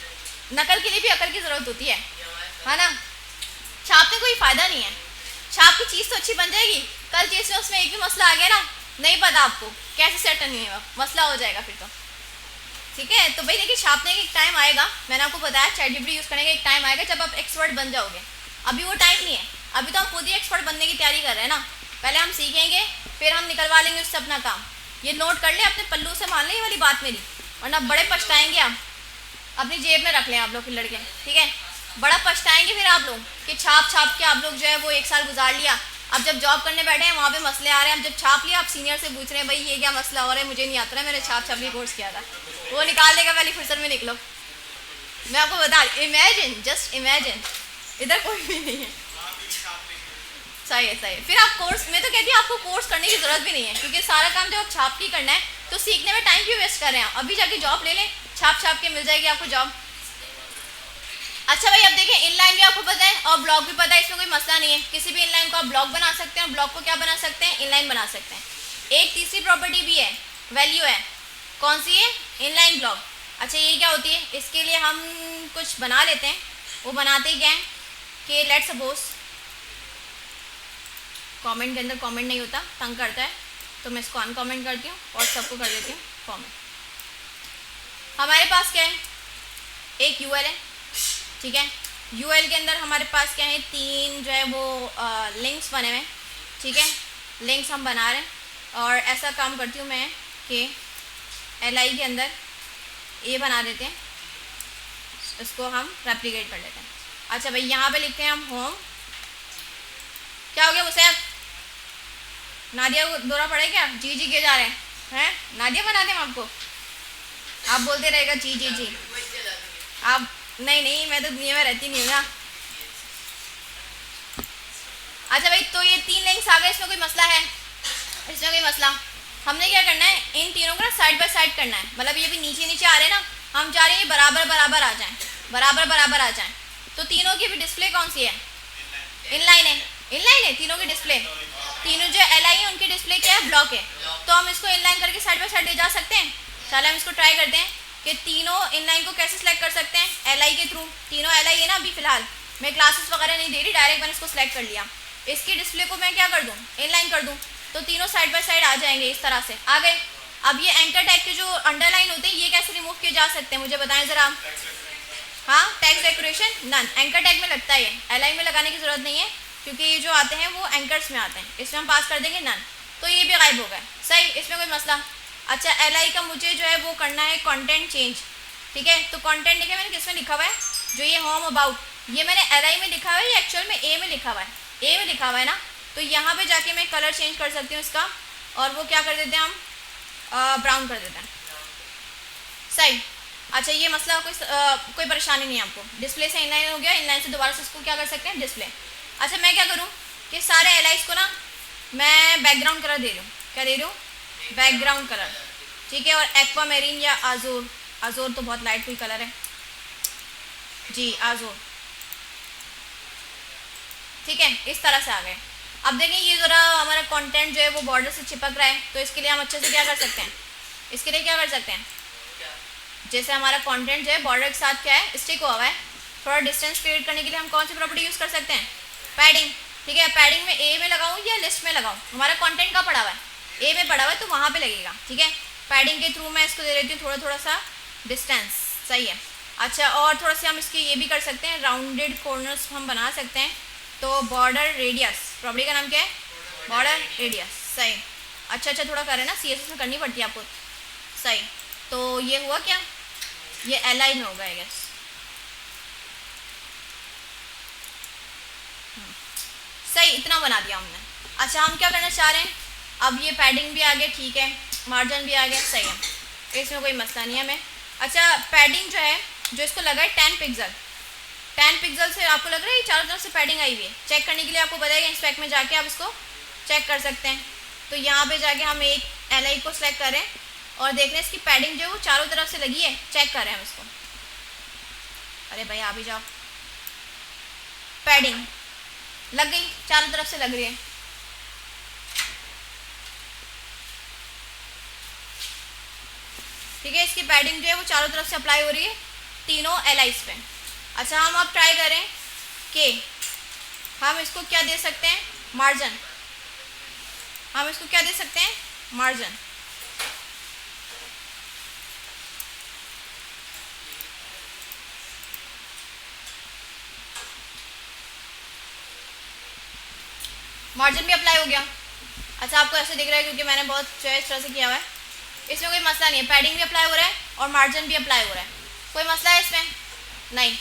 नकल के लिए भी अकल की ज़रूरत होती है ना। छापने कोई फ़ायदा नहीं है, छाप की चीज़ तो अच्छी बन जाएगी, कल चीज़ में उसमें एक भी मसला आ गया ना, नहीं पता आपको कैसे सेट नहीं होगा, मसला हो जाएगा फिर तो। ठीक है, तो भाई देखिए छापने का एक टाइम आएगा, मैंने आपको बताया ChatGPT यूज़ करने का एक टाइम आएगा जब आप एक्सपर्ट बन जाओगे, अभी वो टाइम नहीं है, अभी तो हम खुद ही एक्सपर्ट बनने की तैयारी कर रहे हैं ना, पहले हम सीखेंगे फिर हम निकलवा लेंगे उससे अपना काम। ये नोट कर ले, अपने पल्लू से मान लें ये वाली बात मेरी, वरना बड़े पछताएंगे आप, अपनी जेब में रख लें आप लोग के लड़के, ठीक है, बड़ा पछताएंगे फिर आप लोग कि छाप छाप के आप लोग जो है वो 1 साल गुजार लिया, अब जब जॉब करने बैठे हैं वहाँ पे मसले आ रहे हैं, अब जब छाप लिया आप सीनियर से पूछ रहे हैं भाई ये क्या मसला हो रहा है, मुझे नहीं आता है, मैंने छाप छाप की कोर्स किया था, वो निकाल देगा पहली फुर्सत में निकलो। मैं आपको बता, इमेजिन, जस्ट इमेजिन, इधर कोई भी नहीं है। सही है, सही है, फिर आप कोर्स, मैं तो कहती हूँ आपको कोर्स करने की ज़रूरत भी नहीं है, क्योंकि सारा काम जब आप छाप की करना है तो सीखने में टाइम क्यों वेस्ट कर रहे हैं, अभी जाके जॉब ले लें, छाप छाप के मिल जाएगी आपको जॉब। अच्छा भाई अब देखें, इनलाइन भी आपको पता है और ब्लॉग भी पता है, इसमें कोई मसला नहीं है, किसी भी इनलाइन को आप ब्लॉग बना सकते हैं और ब्लॉग को क्या बना सकते हैं, इनलाइन बना सकते हैं। एक तीसरी प्रॉपर्टी भी है, वैल्यू है, कौन सी है, इनलाइन ब्लॉग। अच्छा ये क्या होती है, इसके लिए हम कुछ बना लेते हैं, वो बनाते क्या है कि लेट सपोज कमेंट के अंदर कमेंट नहीं होता, तंग करता है, तो मैं इसको अनकमेंट करती हूँ और सबको कर देती हूँ कमेंट। हमारे पास क्या है, एक यूएल है, ठीक है, यूएल के अंदर हमारे पास क्या है, 3 जो है वो लिंक्स बने हुए, ठीक है, लिंक्स हम बना रहे हैं और ऐसा काम करती हूँ मैं कि LI के अंदर ये बना देते हैं, इसको हम रेप्लिकेट कर लेते हैं। अच्छा भाई यहाँ पे लिखते हैं हम होम, क्या हो गया मुझसे, नादिया को दौरा पड़े क्या, जी जी किए जा रहे हैं, नादिया बना दें आपको, आप बोलते रहेगा जी जी जी, आप नहीं, मैं तो दुनिया में रहती नहीं हूँ ना। अच्छा भाई तो ये 3 लिंक्स आ गए, इसमें कोई मसला है, इसमें कोई मसला, हमने क्या करना है, इन तीनों को ना साइड बाय साइड करना है, मतलब ये भी नीचे नीचे आ रहे हैं ना, हम चाह रहे हैं ये बराबर बराबर आ जाएं, बराबर बराबर आ जाएं, तो तीनों की भी डिस्प्ले कौन सी है, इनलाइन है, इनलाइन है तीनों की डिस्प्ले, तीनों जो LI है उनकी डिस्प्ले क्या है, ब्लॉक है, तो हम इसको इनलाइन करके साइड बाय साइड ले जा सकते हैं। चलो हम इसको ट्राई करते हैं कि तीनों इनलाइन को कैसे सिलेक्ट कर सकते हैं, LI के थ्रू, तीनों LI है ना अभी फिलहाल, मैं क्लासेस वगैरह नहीं दे रही, डायरेक्ट मैंने इसको सिलेक्ट कर लिया, इसकी डिस्प्ले को मैं क्या कर दूँ, इनलाइन कर दूँ, तो तीनों साइड बाय साइड आ जाएंगे, इस तरह से आ गए। अब ये एंकर टैग के जो अंडरलाइन होते हैं ये कैसे रिमूव किए जा सकते हैं, मुझे बताएं ज़रा। हाँ, text decoration none, anchor tag में लगता है, ये LI में लगाने की ज़रूरत नहीं है, क्योंकि ये जो आते हैं वो एंकर्स में आते हैं, इसमें हम पास कर देंगे नन, तो ये भी गायब हो गए, सही, इसमें कोई मसला। अच्छा LI का मुझे जो है वो करना है कंटेंट चेंज, ठीक है, तो कंटेंट देखिए मैंने किस में लिखा हुआ है, जो ये होम अबाउट, ये मैंने LI में लिखा हुआ है, ये एक्चुअल में A में लिखा हुआ है, A में लिखा हुआ है ना, तो यहाँ पे जाके मैं कलर चेंज कर सकती हूँ इसका, और वो क्या कर देते हैं हम, ब्राउन कर देते हैं, सही। अच्छा ये मसला कोई परेशानी नहीं है आपको, डिस्प्ले से इनलाइन हो गया, इनलाइन से दोबारा से इसको क्या कर सकते हैं, डिस्प्ले। अच्छा मैं क्या करूँ कि सारे LIs को ना मैं बैकग्राउंड कलर दे रही हूँ, क्या दे रही हूँ, बैकग्राउंड कलर, ठीक है, और एक्वा मेरीन या आजोर, आजोर तो बहुत लाइट कोई कलर है जी, आजोर, ठीक है, इस तरह से आ गए। अब देखें ये ज़रा हमारा कंटेंट जो है वो बॉर्डर से चिपक रहा है, तो इसके लिए हम अच्छे से क्या कर सकते हैं, इसके लिए क्या कर सकते हैं, जैसे हमारा कंटेंट जो है बॉर्डर के साथ क्या है, स्टिक हुआ है, थोड़ा डिस्टेंस क्रिएट करने के लिए हम कौन सी प्रॉपर्टी यूज़ कर सकते हैं, पैडिंग, ठीक है, पैडिंग में A में लगाऊँ या लिस्ट में लगाऊँ, हमारा कंटेंट का पड़ा हुआ है, A में पड़ा हुआ है तो वहाँ पे लगेगा, ठीक है, पैडिंग के थ्रू मैं इसको दे देती हूँ थोड़ा थोड़ा सा डिस्टेंस, सही है। अच्छा और थोड़ा सा हम इसकी ये भी कर सकते हैं, राउंडेड कॉर्नर्स हम बना सकते हैं, तो बॉर्डर रेडियस, प्रॉपर्टी का नाम क्या है, बॉर्डर रेडियस, सही। अच्छा थोड़ा करें ना, CSS में करनी पड़ती है आपको, सही, तो ये हुआ क्या, ये LI में होगा आई गेस, सही, इतना बना दिया हमने। अच्छा हम क्या करना चाह रहे हैं, अब ये पैडिंग भी आ गया, ठीक है, मार्जिन भी आ गया, सही है, इसमें कोई मसला नहीं है हमें। अच्छा पैडिंग जो है, जो इसको लगा है 10 पिक्सल, 10 पिक्सल से आपको लग रहा है ये चारों तरफ से पैडिंग आई हुई है। चेक करने के लिए आपको बताएगा इंस्पेक्ट में जाके आप इसको चेक कर सकते हैं। तो यहाँ पे जाके हम एक LI को सिलेक्ट करें और देख रहे हैं इसकी पैडिंग जो है वो चारों तरफ से लगी है, चेक करें हम इसको। अरे भाई आ भी जाओ, पैडिंग लग गई, चारों तरफ से लग रही है। ठीक है, इसकी पैडिंग जो है वो चारों तरफ से अप्लाई हो रही है तीनों LIs पे। अच्छा, हम अब ट्राई करें कि हम इसको क्या दे सकते हैं, मार्जिन। हम इसको क्या दे सकते हैं, मार्जिन। मार्जिन भी अप्लाई हो गया। अच्छा, आपको ऐसे दिख रहा है क्योंकि मैंने बहुत जो है इस तरह से किया हुआ है। इसमें कोई मसला नहीं है, पैडिंग भी अप्लाई हो रहा है और मार्जिन भी अप्लाई हो रहा है। कोई मसला है इसमें नहीं।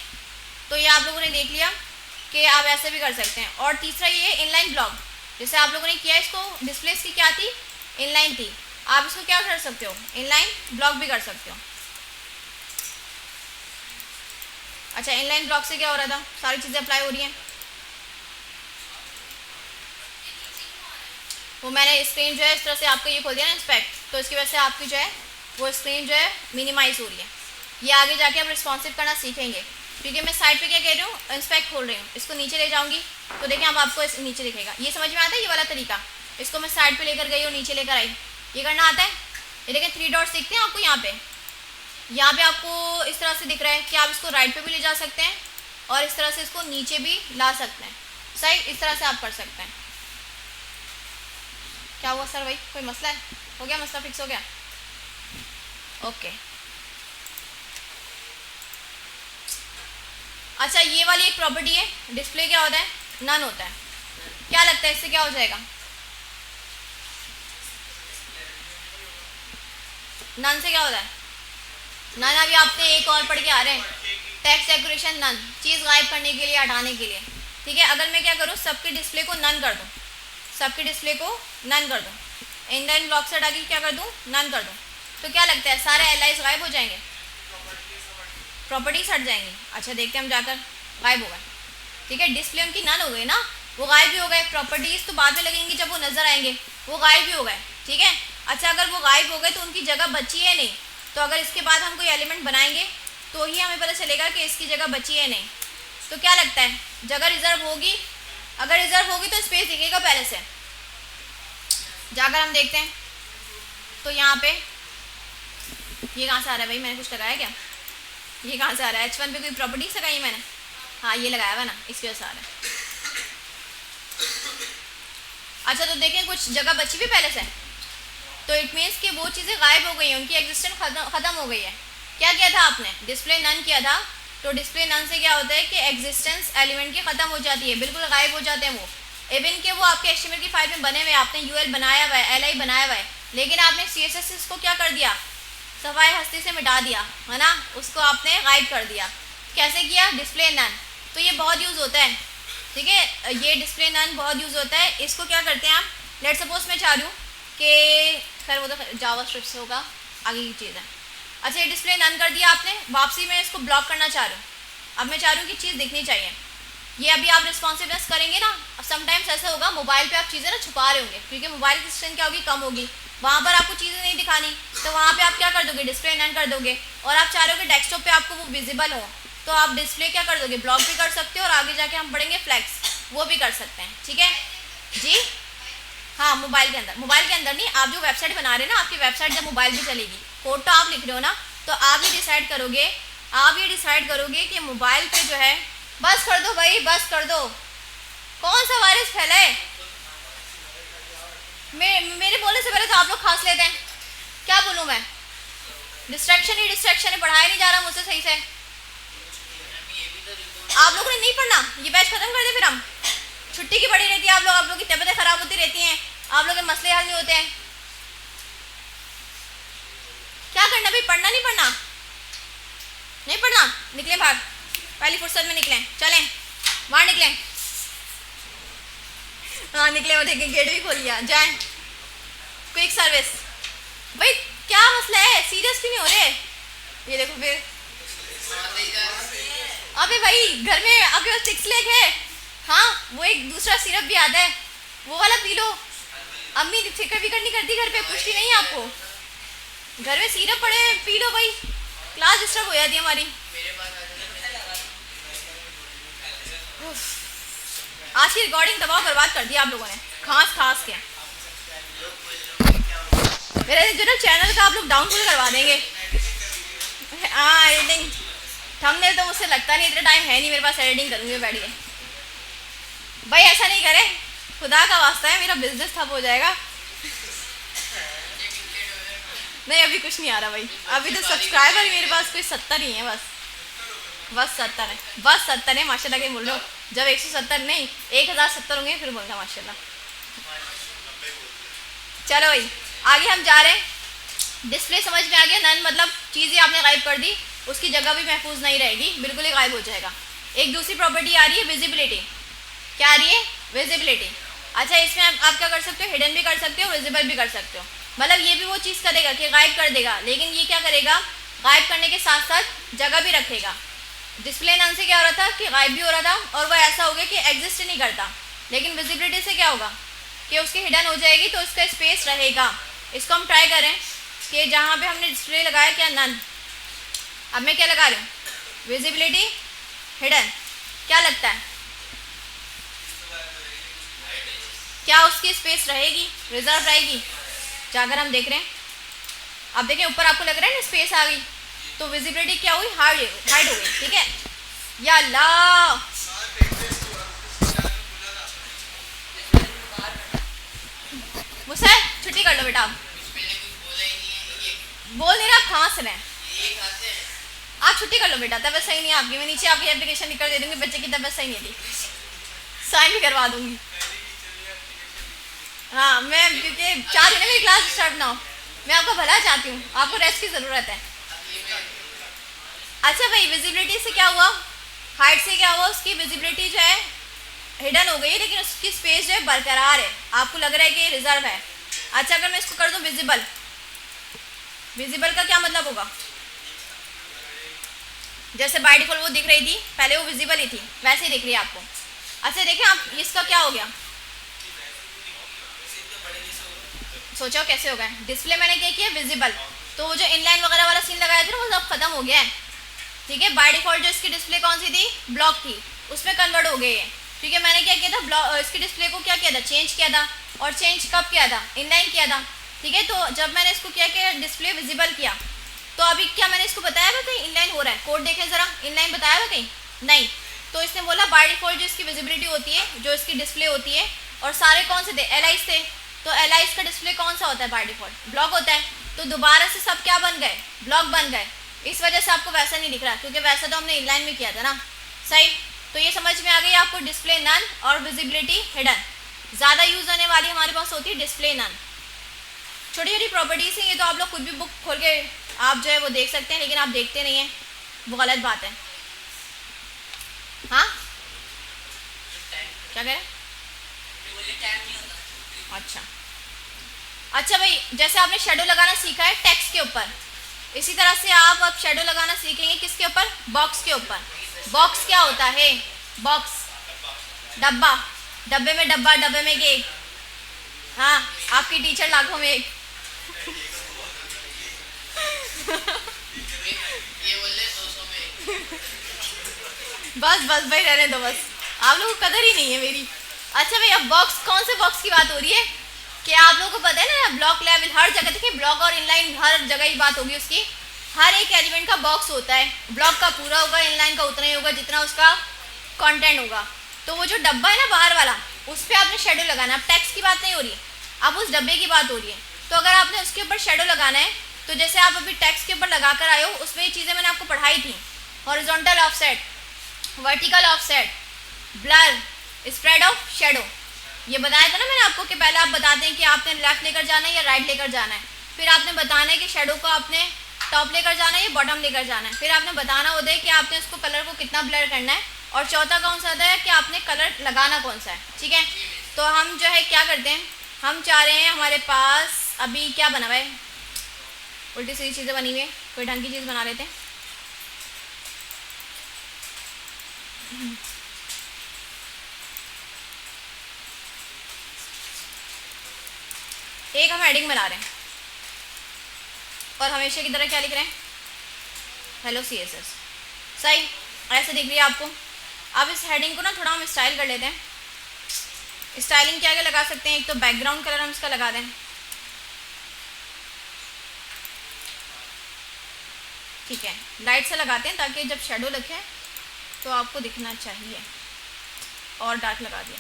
तो ये आप लोगों ने देख लिया कि आप ऐसे भी कर सकते हैं। और तीसरा ये इनलाइन ब्लॉक, जैसे आप लोगों ने किया, इसको डिस्प्ले इसकी क्या थी, इनलाइन थी। आप इसको क्या कर सकते हो, इनलाइन ब्लॉक भी कर सकते हो। अच्छा, इनलाइन ब्लॉक से क्या हो रहा था, सारी चीज़ें अप्लाई हो रही हैं। वो मैंने स्क्रीन जो है इस तरह से आपको ये खोल दिया ना इंस्पेक्ट, तो इसकी वजह से आपकी जो है वो स्क्रीन जो है मिनिमाइज़ हो रही है। ये आगे जाके आप रिस्पॉन्सिव करना सीखेंगे, क्योंकि मैं साइड पे क्या कह रही हूँ, इंस्पेक्ट खोल रही हूँ, इसको नीचे ले जाऊँगी तो देखिए अब आपको नीचे दिखेगा। ये समझ में आता है ये वाला तरीका। इसको मैं साइड पे लेकर गई और नीचे लेकर आई, ये करना आता है। ये देखिए 3 डॉट्स दिखते हैं आपको यहाँ पे आपको इस तरह से दिख रहा है कि आप इसको राइट पे भी ले जा सकते हैं और इस तरह से इसको नीचे भी ला सकते हैं। सही, इस तरह से आप कर सकते हैं। क्या हुआ सर भाई, कोई मसला है, हो गया मसला, फिक्स हो गया, ओके। अच्छा, ये वाली एक प्रॉपर्टी है, डिस्प्ले क्या होता है, नन होता है। क्या लगता है इससे क्या हो जाएगा, नन से क्या होता है, नन अभी आपने एक और पढ़ के आ रहे हैं, टेक्स्ट डेकोरेशन नन, चीज़ गायब करने के लिए, हटाने के लिए। ठीक है, अगर मैं क्या करूँ, सबके डिस्प्ले को नन कर दूँ, सबके डिस्प्ले को नन कर दूँ, इनलाइन ब्लॉक से हटा के क्या कर दूँ, नन कर दूँ, तो क्या लगता है सारे LIs गायब हो जाएंगे, प्रॉपर्टीज हट जाएंगी। अच्छा, देखते हैं हम जाकर, गायब हो गए। ठीक है, डिस्प्ले उनकी नन हो गई ना, वो गायब भी हो गए। प्रॉपर्टीज तो बाद में लगेंगी जब वो नज़र आएंगे, वो गायब भी हो गए। ठीक है, अच्छा, अगर वो गायब हो गए तो उनकी जगह बची है नहीं, तो अगर इसके बाद हम कोई एलिमेंट बनाएंगे तो ही हमें पता चलेगा कि इसकी जगह बची है नहीं। तो क्या लगता है, जगह रिजर्व होगी, अगर रिजर्व होगी तो स्पेस दिखेगा पहले से। जाकर हम देखते हैं, तो यहाँ पे ये कहाँ से आ रहा है भाई, मैंने कुछ लगाया क्या, ये कहाँ से आ रहा है, H1 पे कोई प्रॉपर्टीज लगाई है मैंने, हाँ ये लगाया हुआ ना, इसकी वजह से आ रहा है। अच्छा, तो देखें कुछ जगह बची भी पहले से, तो इट मीन्स कि वो चीज़ें गायब हो गई हैं, उनकी एग्जिस्टेंस ख़त्म हो गई है। क्या किया था आपने, डिस्प्ले नन किया था, तो डिस्प्ले नन से क्या होता है कि एग्जिस्टेंस एलिमेंट की ख़त्म हो जाती है, बिल्कुल गायब हो जाते हैं वो। इवन के वो आपके HTML की फाइल में बने हुए, आपने UL बनाया हुआ है, LI बनाया हुआ है, लेकिन आपने CSS को क्या कर दिया, सफाई हस्ती से मिटा दिया, है ना, उसको आपने गायब कर दिया। कैसे किया, डिस्प्ले नन। तो ये बहुत यूज़ होता है। ठीक है, ये डिस्प्ले नन बहुत यूज़ होता है। इसको क्या करते हैं आप, लेट सपोज मैं चाह रही हूँ कि, खैर वो तो जावास्क्रिप्ट से होगा, आगे की चीज़ है। अच्छा, ये डिस्प्ले नन कर दिया आपने, वापसी में इसको ब्लॉक करना चाह रही हूँ, अब मैं चाह रही हूँ कि चीज़ दिखनी चाहिए। ये अभी आप रिस्पॉन्सिवनेस करेंगे ना, समटाइम्स ऐसा होगा मोबाइल पे आप चीज़ें ना छुपा रहे होंगे, क्योंकि मोबाइल की स्क्रीन क्या होगी, कम होगी, वहाँ पर आपको चीज़ें नहीं दिखानी, तो वहाँ पे आप क्या कर दोगे, डिस्प्ले नन कर दोगे। और आप चाह रहे हो कि डेस्कटॉप पे आपको वो विजिबल हो, तो आप डिस्प्ले क्या कर दोगे, ब्लॉक भी कर सकते हो, और आगे जाके हम पढ़ेंगे फ्लैक्स, वो भी कर सकते हैं। ठीक है जी, हाँ, मोबाइल के अंदर नहीं, आप जो वेबसाइट बना रहे हैं ना, आपकी वेबसाइट जब मोबाइल पे चलेगी, कोड तो आप लिख रहे हो ना, तो आप ये डिसाइड करोगे कि मोबाइल पे जो है, बस कर दो भाई, बस कर दो, कौन सा वायरस फैला है, मेरे बोलने से पहले तो आप लोग खांस लेते हैं, क्या बोलूँ मैं, डिस्ट्रैक्शन है, पढ़ाया नहीं जा रहा मुझसे सही से। आप लोगों ने नहीं पढ़ना, ये बैच खत्म कर दे, फिर हम छुट्टी की पड़ी रहती है, आप लोगों की तबीयतें खराब होती रहती हैं, आप लोग के मसले हल नहीं होते हैं। क्या करना भाई, पढ़ना नहीं पढ़ना, नहीं पढ़ना, निकले भाग, पहली फुर्सत में निकलें, चलें बाहर निकलें, हाँ निकले, वो देखें गेट भी खोल लिया, जाएं, क्विक सर्विस। भाई क्या मसला है, सीरियस क्यों नहीं हो रहे, ये देखो फिर, अबे भाई घर में आपके पास सिक्स लेग है? हाँ, वो एक दूसरा सिरप भी आता है, वो वाला पी लो। अम्मी फिक्र विक्र नहीं करती घर पे, पूछती नहीं है आपको? घर में सिरप पड़े हैं, पी लो भाई, क्लास डिस्टर्ब हो जाती है हमारी। उफ, आज की रिकॉर्डिंग तबाह बर्बाद कर दिया आप लोगों ने, खास खास के। मेरे जो ना चैनल का आप लोग डाउनलोड करवा देंगे। हाँ एडिटिंग, थंबनेल तो मुझसे लगता नहीं, इतना टाइम है नहीं मेरे पास, एडिटिंग करूँगी बैठ के। भाई ऐसा नहीं करे, खुदा का वास्ता है, मेरा बिजनेस ठप हो जाएगा। नहीं अभी कुछ नहीं आ रहा भाई, अभी तो सब्सक्राइबर ही मेरे पास कोई 70 ही है बस 70 है, बस 70 है माशाल्लाह के बोल रहे हो। जब 170 नहीं 1070 होंगे फिर बोलना माशाल्लाह। चलो भाई आगे हम जा रहे हैं। डिस्प्ले समझ में आ गया, नन मतलब चीज़ें आपने गायब कर दी, उसकी जगह भी महफूज नहीं रहेगी, बिल्कुल ही गायब हो जाएगा। एक दूसरी प्रॉपर्टी आ रही है विजिबिलिटी। क्या आ रही है? विजिबिलिटी। अच्छा इसमें आप क्या कर सकते हो, हिडन भी कर सकते हो, विजिबल भी कर सकते हो। मतलब ये भी वो चीज़ करेगा कि गायब कर देगा, लेकिन ये क्या करेगा, गायब करने के साथ साथ जगह भी रखेगा। डिस्प्ले नन से क्या हो रहा था कि गायब भी हो रहा था, और वह ऐसा हो गया कि एग्जिस्ट नहीं करता। लेकिन विजिबिलिटी से क्या होगा कि उसकी हिडन हो जाएगी, तो उसका स्पेस रहेगा। इसको हम ट्राई करें कि जहाँ पे हमने डिस्प्ले लगाया क्या, नन। अब मैं क्या लगा रही हूँ, विजिबिलिटी हिडन। क्या लगता है, क्या उसकी स्पेस रहेगी, रिजर्व रहेगी? जाकर हम देख रहे हैं। अब देखें ऊपर आपको लग रहा है ना स्पेस आ गई, तो विजिबिलिटी क्या हुई, हाइड हो गई। ठीक है, या अल्लाह, मुझसे छुट्टी कर लो बेटा। बोल नहीं रहा, खांस रहे हैं आप, छुट्टी कर लो बेटा, तबीयत सही नहीं है आपकी। मैं नीचे आपकी एप्लीकेशन निकल दे दूंगी, बच्चे की तबीयत सही नहीं थी, साइन भी करवा दूंगी। हाँ मैं क्योंकि चाहती हूँ ना मेरी क्लास डिस्टर्ब ना हो, मैं आपका भला चाहती हूँ, आपको रेस्ट की ज़रूरत है। अच्छा भाई विजिबिलिटी से क्या हुआ, हाइट से क्या हुआ, उसकी विजिबिलिटी जो है हिडन हो गई है, लेकिन उसकी स्पेस जो है बरकरार है। आपको लग रहा है कि रिजर्व है। अच्छा अगर मैं इसको कर दूँ विजिबल, विजिबल का क्या मतलब होगा, जैसे बाय डिफॉल्ट वो दिख रही थी पहले, वो विजिबल ही थी, वैसे ही दिख रही है आपको। अच्छा देखें आप, इसका क्या हो गया, सोचो कैसे हो गया। डिस्प्ले मैंने क्या किया, विजिबल, तो वो जो इनलाइन वगैरह वाला सीन लगाया था ना, वो सब खत्म हो गया है। ठीक है, बाय डिफॉल्ट जो इसकी डिस्प्ले कौन सी थी, ब्लॉक थी, उसमें कन्वर्ट हो गई है। ठीक है, मैंने क्या किया था, ब्लॉक इसकी डिस्प्ले को क्या किया था, चेंज किया था। और चेंज कब किया था, इनलाइन किया था। ठीक है, तो जब मैंने इसको किया कि डिस्प्ले विजिबल किया, तो अभी क्या मैंने इसको बताया था कहीं इनलाइन हो रहा है, कोड देखें ज़रा, इनलाइन बताया था कहीं नहीं। तो इसने बोला बाय डिफॉल्ट जो इसकी विजिबिलिटी होती है, जो इसकी डिस्प्ले होती है, और सारे कौन से थे, एलाइज थे, तो एलाइज का डिस्प्ले कौन सा होता है, बाय डिफॉल्ट ब्लॉक होता है। तो दोबारा से सब क्या बन गए, ब्लॉक बन गए। इस वजह से आपको वैसा नहीं दिख रहा, क्योंकि वैसा तो हमने इनलाइन में किया था ना। सही, तो ये समझ में आ गई आपको, डिस्प्ले नन और विजिबिलिटी हिडन। ज़्यादा यूज़ होने वाली हमारे पास होती है डिस्प्ले नन। छोटी छोटी प्रॉपर्टीज़ हैं ये, तो आप लोग खुद भी बुक खोल के आप जो है वो देख सकते हैं, लेकिन आप देखते नहीं हैं, वो गलत बात है। हाँ क्या कह रहे हैं, अच्छा भाई जैसे आपने शेडो लगाना सीखा है टेक्स्ट के ऊपर, इसी तरह से आप अब शेडो लगाना सीखेंगे किसके ऊपर, बॉक्स के ऊपर। बॉक्स क्या होता है, बॉक्स डब्बा, डब्बे में डब्बा, डब्बे में केक। हाँ आपकी टीचर लाखों में एक। बस बस भाई रहने दो, बस आप लोगों को कदर ही नहीं है मेरी। अच्छा भाई अब बॉक्स, कौन से बॉक्स की बात हो रही है, कि आप लोगों को पता है ना ब्लॉक लेवल हर जगह, देखिए ब्लॉक और इनलाइन हर जगह ही बात होगी उसकी, हर एक एलिमेंट का बॉक्स होता है। ब्लॉक का पूरा होगा, इनलाइन का उतना ही होगा जितना उसका कंटेंट होगा। तो वो जो डब्बा है ना बाहर वाला, उस पर आपने शेडो लगाना है। अब टेक्स्ट की बात नहीं हो रही, अब उस डब्बे की बात हो रही है। तो अगर आपने उसके ऊपर शेडो लगाना है, तो जैसे आप अभी टेक्स्ट के ऊपर लगा कर आए हो, उसमें ये चीज़ें मैंने आपको पढ़ाई थी, horizontal offset, vertical offset, blur, spread of shadow, ये बताया था ना मैंने आपको कि पहले आप बताते हैं कि आपने लेफ्ट लेकर जाना है या राइट लेकर जाना है, फिर आपने बताना है कि शेडो को आपने टॉप लेकर जाना है या बॉटम लेकर जाना है, फिर आपने बताना होता है कि आपने उसको कलर को कितना ब्लर करना है, और चौथा कौन सा होता है कि आपने कलर लगाना कौन सा है। ठीक है, तो हम जो है क्या करते हैं, हम चाह रहे हैं हमारे पास अभी क्या बना हुआ है, उल्टी सीधी चीज़ें बनी हुई है, कोई ढंग की चीज़ बना लेते हैं। एक हम हेडिंग बना रहे हैं और हमेशा की तरह क्या लिख रहे हैं, हेलो CSS। सही, ऐसे दिख रही है आपको। अब इस हेडिंग को ना थोड़ा हम स्टाइल कर लेते हैं। स्टाइलिंग क्या क्या लगा सकते हैं, एक तो बैकग्राउंड कलर हम इसका लगा दें, ठीक है, लाइट से लगाते हैं ताकि जब शेडो लिखे तो आपको दिखना चाहिए। और डार्क लगा दिया।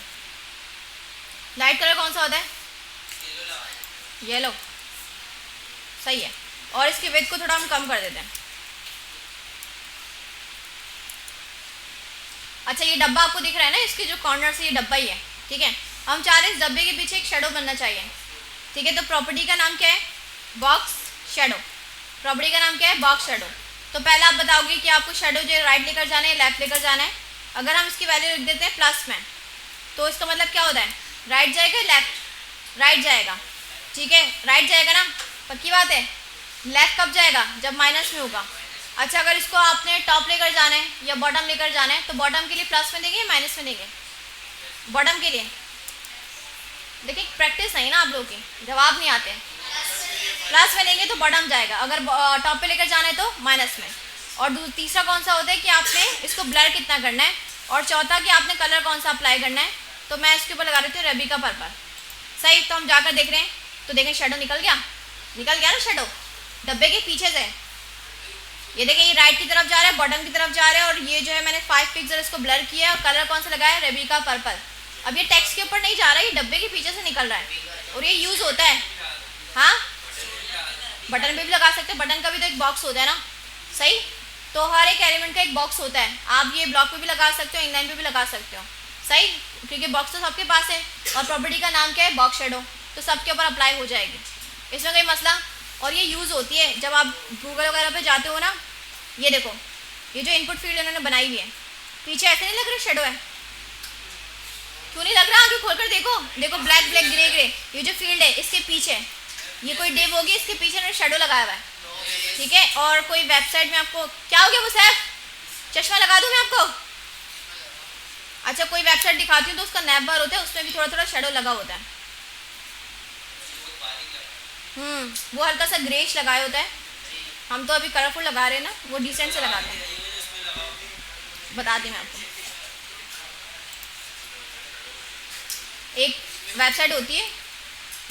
लाइट कलर कौन सा होता है, येलो, सही है। और इसकी विड्थ को थोड़ा हम कम कर देते हैं। अच्छा, ये डब्बा आपको दिख रहा है ना, इसके जो कॉर्नर से ये डब्बा ही है, ठीक है। हम चाह रहे हैं इस डब्बे के पीछे एक शेडो बनना चाहिए, ठीक है। तो प्रॉपर्टी का नाम क्या है, बॉक्स शेडो। प्रॉपर्टी का नाम क्या है, बॉक्स शेडो। तो पहले आप बताओगे कि आपको शेडो जो राइट लेकर जाना है, लेफ्ट लेकर जाना है। अगर हम इसकी वैल्यू लिख देते हैं प्लस में, तो इसका मतलब क्या होता है, राइट जाएगा, लेफ्ट, राइट जाएगा, ठीक है, राइट जाएगा ना, पक्की बात है। लेफ्ट कब जाएगा, जब माइनस में होगा। अच्छा, अगर इसको आपने टॉप लेकर जाना है या बॉटम लेकर जाना है, तो बॉटम के लिए प्लस में देंगे या माइनस में देंगे, बॉटम के लिए। देखिए प्रैक्टिस नहीं ना आप लोगों की, जवाब नहीं आते। प्लस में लेंगे तो बॉटम जाएगा, अगर टॉप पे लेकर जाना है तो माइनस में। और तीसरा कौन सा होता है कि आपने इसको ब्लर कितना करना है, और चौथा कि आपने कलर कौन सा अप्लाई करना है। तो मैं इसके ऊपर लगा देती हूँ रेबिका पर्पल। सही, तो हम जाकर देख रहे हैं, तो देखें शेडो निकल गया, निकल गया ना शेडो डब्बे के पीछे से। ये देखिए, ये राइट की तरफ जा रहा है, बॉटम की तरफ जा रहा है, और ये जो है मैंने 5 पिक्सल इसको ब्लर किया है, और कलर कौन सा लगाया है, रेबिका पर्पल। अब ये टेक्स्ट के ऊपर नहीं जा रहा है, ये डब्बे के पीछे से निकल रहा है, और ये यूज़ होता है। हाँ, बटन पे भी लगा सकते हैं, बटन का भी तो एक बॉक्स होता है ना, सही। तो हर एक एलिमेंट का एक बॉक्स होता है, आप ये ब्लॉक पे भी लगा सकते हो, इनलाइन पे भी लगा सकते हो, सही, क्योंकि बॉक्स तो सबके पास है। और प्रॉपर्टी का नाम क्या है, बॉक्स शेडो, तो सबके ऊपर अप्लाई हो जाएगी, इसमें कोई मसला। और ये यूज़ होती है जब आप गूगल वगैरह पे जाते हो ना। ये देखो, ये जो इनपुट फील्ड इन्होंने बनाई हुई है, पीछे ऐसे नहीं लग रहा शेडो है, क्यों नहीं लग रहा, आगे खोलकर देखो, देखो ब्लैक ब्लैक ग्रे ग्रे, ये जो फील्ड है इसके पीछे, ये कोई डिव होगी, इसके पीछे इन्होंने शेडो लगाया हुआ है, ठीक है। और कोई वेबसाइट में आपको क्या हो गया, वो सैफ चश्मा लगा दूं मैं आपको। अच्छा, कोई वेबसाइट दिखाती हूँ तो उसका नैप बार होता है, उसमें भी थोड़ा थोड़ा शेडो लगा होता है। वो हल्का सा ग्रेश लगाया होता है। हम तो अभी कलरफुल लगा रहे हैं ना, वो डिसेंट से लगाते हैं। बता दी मैं आपको, एक वेबसाइट होती है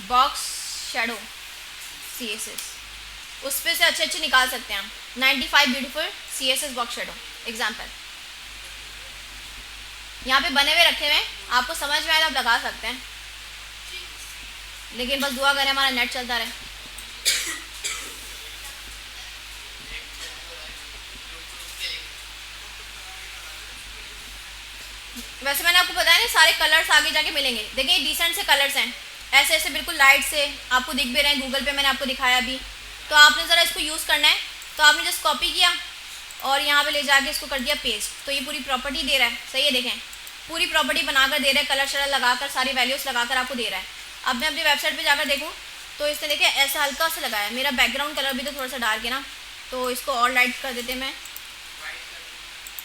बॉक्स शेडो CSS, उस पर से अच्छे अच्छे निकाल सकते हैं हम। 95 beautiful CSS box shadow example यहाँ पे बने हुए रखे हुए हैं, आपको समझ में आए तो आप लगा सकते हैं, लेकिन बस दुआ करें हमारा नेट चलता रहे। वैसे मैंने आपको बताया ना, सारे कलर्स आगे जाके मिलेंगे। देखिए डिसेंट से कलर्स हैं, ऐसे ऐसे बिल्कुल लाइट से आपको दिख भी रहे हैं, गूगल पे मैंने आपको दिखाया अभी। तो आपने ज़रा इसको यूज़ करना है, तो आपने जस्ट कॉपी किया और यहाँ पे ले जाके इसको कर दिया पेस्ट, तो ये पूरी प्रॉपर्टी दे रहा है। सही है, देखें पूरी प्रॉपर्टी बनाकर दे रहा है, कलर शलर लगाकर सारी वैल्यूज़ लगाकर आपको दे रहा है। अब मैं अपनी वेबसाइट पर जाकर देखूँ तो इसने देखे ऐसा हल्का सा लगाया। मेरा बैकग्राउंड कलर भी तो थोड़ा सा डार्क है ना, तो इसको और लाइट कर देते हैं, मैं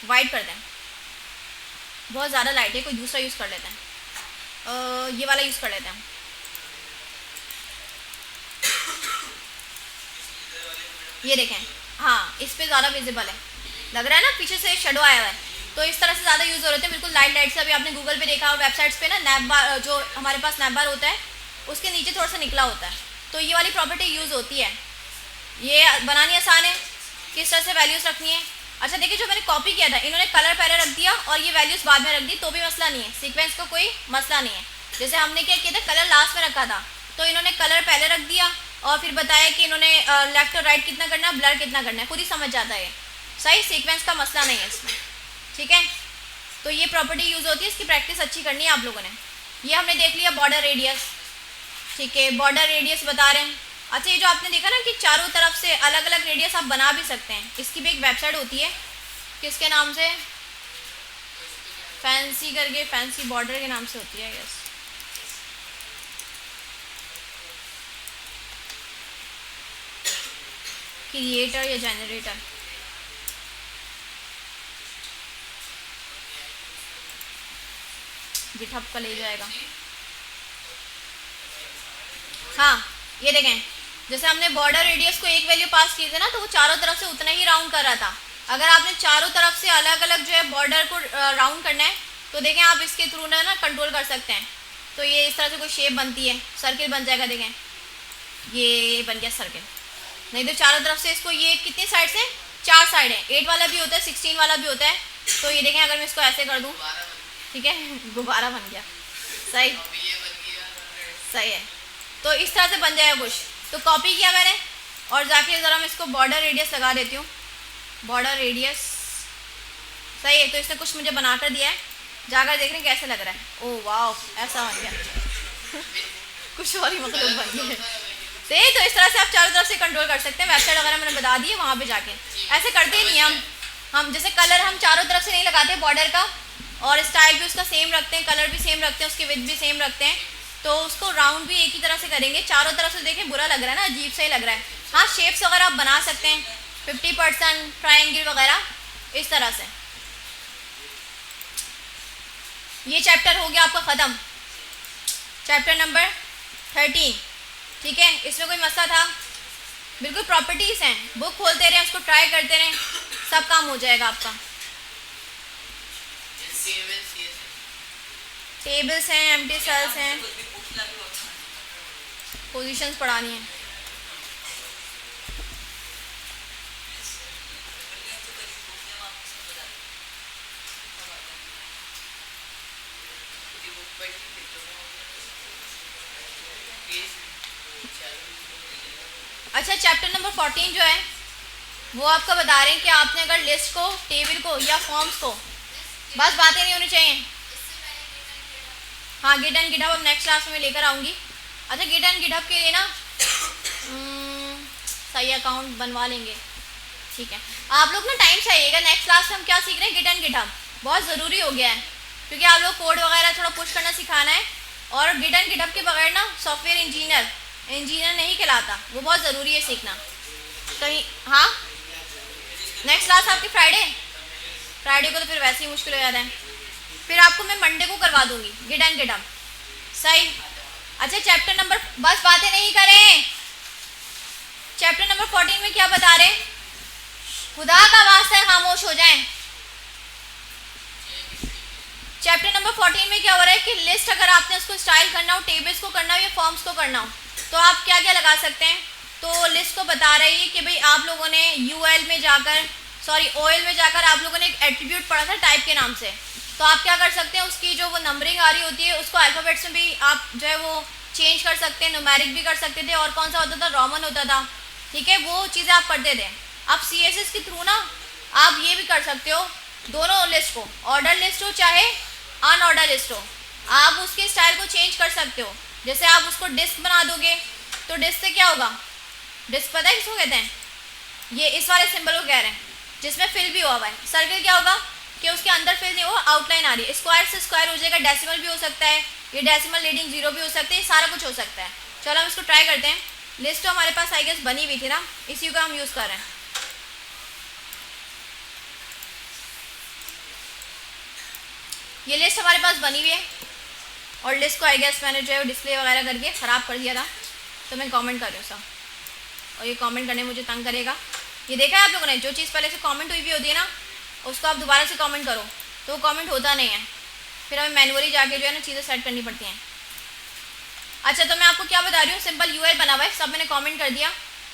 वाइट कर दें, बहुत ज़्यादा लाइट है, कोई दूसरा यूज़ कर लेते हैं, ये वाला यूज़ कर लेते हैं। ये देखें, हाँ इस पे ज़्यादा विजिबल है, लग रहा है ना पीछे से शेडो आया हुआ है, तो इस तरह से ज़्यादा यूज़ हो रहे थे, बिल्कुल लाइट लाइट से। अभी आपने गूगल पे देखा और वेबसाइट्स पे ना नैप बार, जो हमारे पास नैप बार होता है उसके नीचे थोड़ा सा निकला होता है, तो ये वाली प्रॉपर्टी यूज़ होती है। ये बनानी आसान है, किस तरह से वैल्यूज़ रखनी है। अच्छा देखिए, जो मैंने कॉपी किया था, इन्होंने कलर पहले रख दिया और ये वैल्यूज़ बाद में रख दी, तो भी मसला नहीं है, सीक्वेंस का कोई मसला नहीं है। जैसे हमने क्या किया था, कलर लास्ट में रखा था, तो इन्होंने कलर पहले रख दिया और फिर बताया कि इन्होंने लेफ्ट और राइट कितना करना है, ब्लर कितना करना है, खुद ही समझ जाता है। सही, सीक्वेंस का मसला नहीं है इसमें, ठीक है। तो ये प्रॉपर्टी यूज़ होती है, इसकी प्रैक्टिस अच्छी करनी है आप लोगों ने। ये हमने देख लिया बॉर्डर रेडियस, ठीक है, बॉर्डर रेडियस बता रहे हैं। अच्छा, ये जो आपने देखा ना कि चारों तरफ से अलग अलग रेडियस आप बना भी सकते हैं, इसकी भी एक वेबसाइट होती है, किसके नाम से, फैंसी करके, फैंसी बॉर्डर के नाम से होती है यस। क्रिएटर या जनरेटर, गिटहब का ले जाएगा। हाँ ये देखें, जैसे हमने बॉर्डर रेडियस को एक वैल्यू पास की थी ना, तो वो चारों तरफ से उतना ही राउंड कर रहा था। अगर आपने चारों तरफ से अलग अलग जो है बॉर्डर को राउंड करना है तो देखें आप इसके थ्रू ना कंट्रोल कर सकते हैं। तो ये इस तरह से कोई शेप बनती है, सर्किल बन जाएगा। देखें ये बन गया सर्किल। नहीं तो चारों तरफ से इसको, ये कितनी साइड से, 4 साइड है, 8 वाला भी होता है, 16 वाला भी होता है। तो ये देखें अगर मैं इसको ऐसे कर दूँ, ठीक है, गुब्बारा बन गया। सही सही है। तो इस तरह से बन जाएगा कुछ। तो कॉपी किया मैंने और जाके ज़रा मैं इसको बॉर्डर रेडियस लगा देती हूँ। बॉर्डर रेडियस सही है। तो इसने कुछ मुझे बनाकर दिया है, जाकर देख रहे हैं कैसे लग रहा है। ओह वाह, ऐसा बन गया कुछ और ही मतलब बन गया। सही। तो इस तरह से आप चारों तरफ से कंट्रोल कर सकते हैं। वेबसाइट वगैरह मैंने बता दी है, वहाँ पे जाके ऐसे करते ही नहीं हम जैसे कलर हम चारों तरफ से नहीं लगाते बॉर्डर का, और स्टाइल भी उसका सेम रखते हैं, कलर भी सेम रखते हैं, उसकी विड्थ भी सेम रखते हैं। तो उसको राउंड भी एक ही तरह से करेंगे। चारों तरफ से देखें बुरा लग रहा है ना, अजीब सा ही लग रहा है। हाँ शेप्स वगैरह आप बना सकते हैं, 50% ट्रायंगल वगैरह इस तरह से। ये चैप्टर हो गया आपका ख़त्म, चैप्टर नंबर 13। ठीक है, इसमें कोई मसला था? बिल्कुल प्रॉपर्टीज़ हैं, बुक खोलते रहें, उसको ट्राई करते रहें, सब काम हो जाएगा आपका। टेबल्स हैं, एम्प्टी सेल्स हैं, पोजीशंस पढ़ानी है। अच्छा चैप्टर नंबर 14 जो है वो आपका बता रहे हैं कि आपने अगर लिस्ट को, टेबल को या फॉर्म्स को, बस बातें नहीं होनी चाहिए। हाँ गिट एंड गिटहब अब नेक्स्ट क्लास में लेकर आऊँगी। अच्छा गिट एंड गिटहब के लिए ना सही अकाउंट बनवा लेंगे। ठीक है, आप लोग ना टाइम से आइएगा। नेक्स्ट क्लास में हम क्या सीख रहे हैं, गिट एंड गिटहब बहुत ज़रूरी हो गया है, क्योंकि आप लोग कोड वगैरह थोड़ा पुश करना सिखाना है। और गिट एंड गिटहब के बगैर ना सॉफ्टवेयर इंजीनियर नहीं कहलाता, वो बहुत ज़रूरी है सीखना। कहीं हाँ नेक्स्ट क्लास आपकी फ्राइडे को, तो फिर वैसे ही मुश्किल हो जाता है। फिर आपको मैं मंडे को करवा दूंगी गिट एंड गिटहब। सही। अच्छा चैप्टर नंबर, बस बातें नहीं करें, चैप्टर नंबर 14 में क्या बता रहे हैं, खुदा का वास्ता है खामोश हो जाएं। चैप्टर नंबर 14 में क्या हो रहा है कि लिस्ट अगर आपने उसको स्टाइल करना हो, टेबल्स को करना हो या फॉर्म्स को करना हो, तो आप क्या क्या लगा सकते हैं। तो लिस्ट को बता रही है कि भाई आप लोगों ने OL में जाकर आप लोगों ने एक एट्रीब्यूट पढ़ा था टाइप के नाम से। तो आप क्या कर सकते हैं, उसकी जो वो नंबरिंग आ रही होती है उसको अल्फ़ाबेट्स में भी आप जो है वो चेंज कर सकते हैं, न्यूमेरिक भी कर सकते थे, और कौन सा होता था, रोमन होता था। ठीक है, वो चीज़ें आप करते थे। अब CSS के थ्रू ना आप ये भी कर सकते हो, दोनों लिस्ट को, ऑर्डर लिस्ट हो चाहे अनऑर्डर लिस्ट हो, आप उसके स्टाइल को चेंज कर सकते हो। जैसे आप उसको डिस्क बना दोगे तो डिस्क से क्या होगा, डिस्क पता है किसको कहते हैं, ये इस वाले सिंबल को कह रहे हैं जिसमें फिल भी हुआ है। सर्कल क्या होगा कि उसके अंदर फिल नहीं हुआ, आउटलाइन आ रही है। स्क्वायर से स्क्वायर हो जाएगा, डेसिमल भी हो सकता है, ये डेसिमल लीडिंग 0 भी हो सकते हैं, सारा कुछ हो सकता है। चलो हम इसको ट्राई करते हैं। लिस्ट तो हमारे पास आई गेस बनी हुई थी ना, इसी को हम यूज़ कर रहे हैं। ये लिस्ट हमारे पास बनी हुई है, और लिस्ट को आई गेस मैंने जो है डिस्प्ले वगैरह करके ख़राब कर दिया था, तो मैं कमेंट कर रही हूँ सब, और ये कमेंट करने मुझे तंग करेगा। ये देखा है आप लोगों ने, जो चीज़ पहले से कमेंट हुई भी होती है ना, उसको आप दोबारा से कमेंट करो तो वो कमेंट होता नहीं है, फिर हमें मैनुअली जाके जो है ना चीज़ें सेट करनी पड़ती हैं। अच्छा तो मैं आपको क्या बता रही हूँ, सिंपल UL बना हुआ है, सब मैंने कमेंट कर दिया।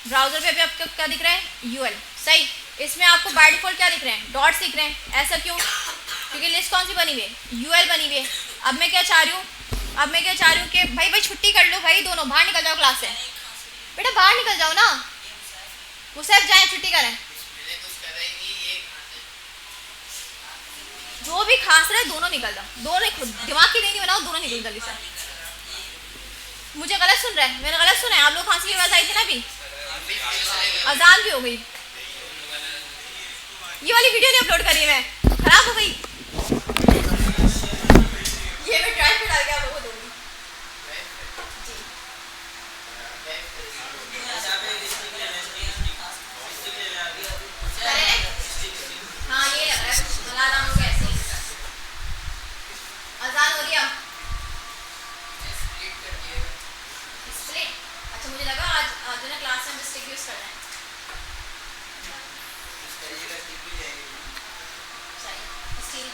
ब्राउज़र पे अभी आपको क्या दिख रहा है, UL। सही। इसमें आपको बाय डिफ़ॉल्ट क्या दिख रहे हैं, डॉट्स दिख रहे हैं। ऐसा क्यों, क्योंकि लिस्ट कौन सी बनी हुई है, UL बनी हुई है। अब मैं क्या चाह रही हूँ कि भाई छुट्टी कर लो भाई, दोनों बाहर निकल जाओ क्लास से। बेटा बाहर निकल जाओ ना, वो सब जाए छुट्टी करें। जो भी खांस रहा है दोनों निकल जाओ, दोनों दिमाग की नहीं बनाओ, दोनों निकल जल्दी से। मुझे गलत सुन रहा है, मैंने गलत सुना है। आप लोग खांसी की आवाज़ आई थी ना अभी, अजान भी हो गई। ये वाली वीडियो नहीं अपलोड करी मैं, खराब हो गई। ये मैं ट्राई पे डाल के आप लोगों को दूंगी। हाँ ये लग रहा है, अजान हो गया, ऐसे ही अजान हो रही है अब? स्प्लिट? अच्छा मुझे लगा आज जो ना क्लास में मिस्टेक यूज करना है। स्टील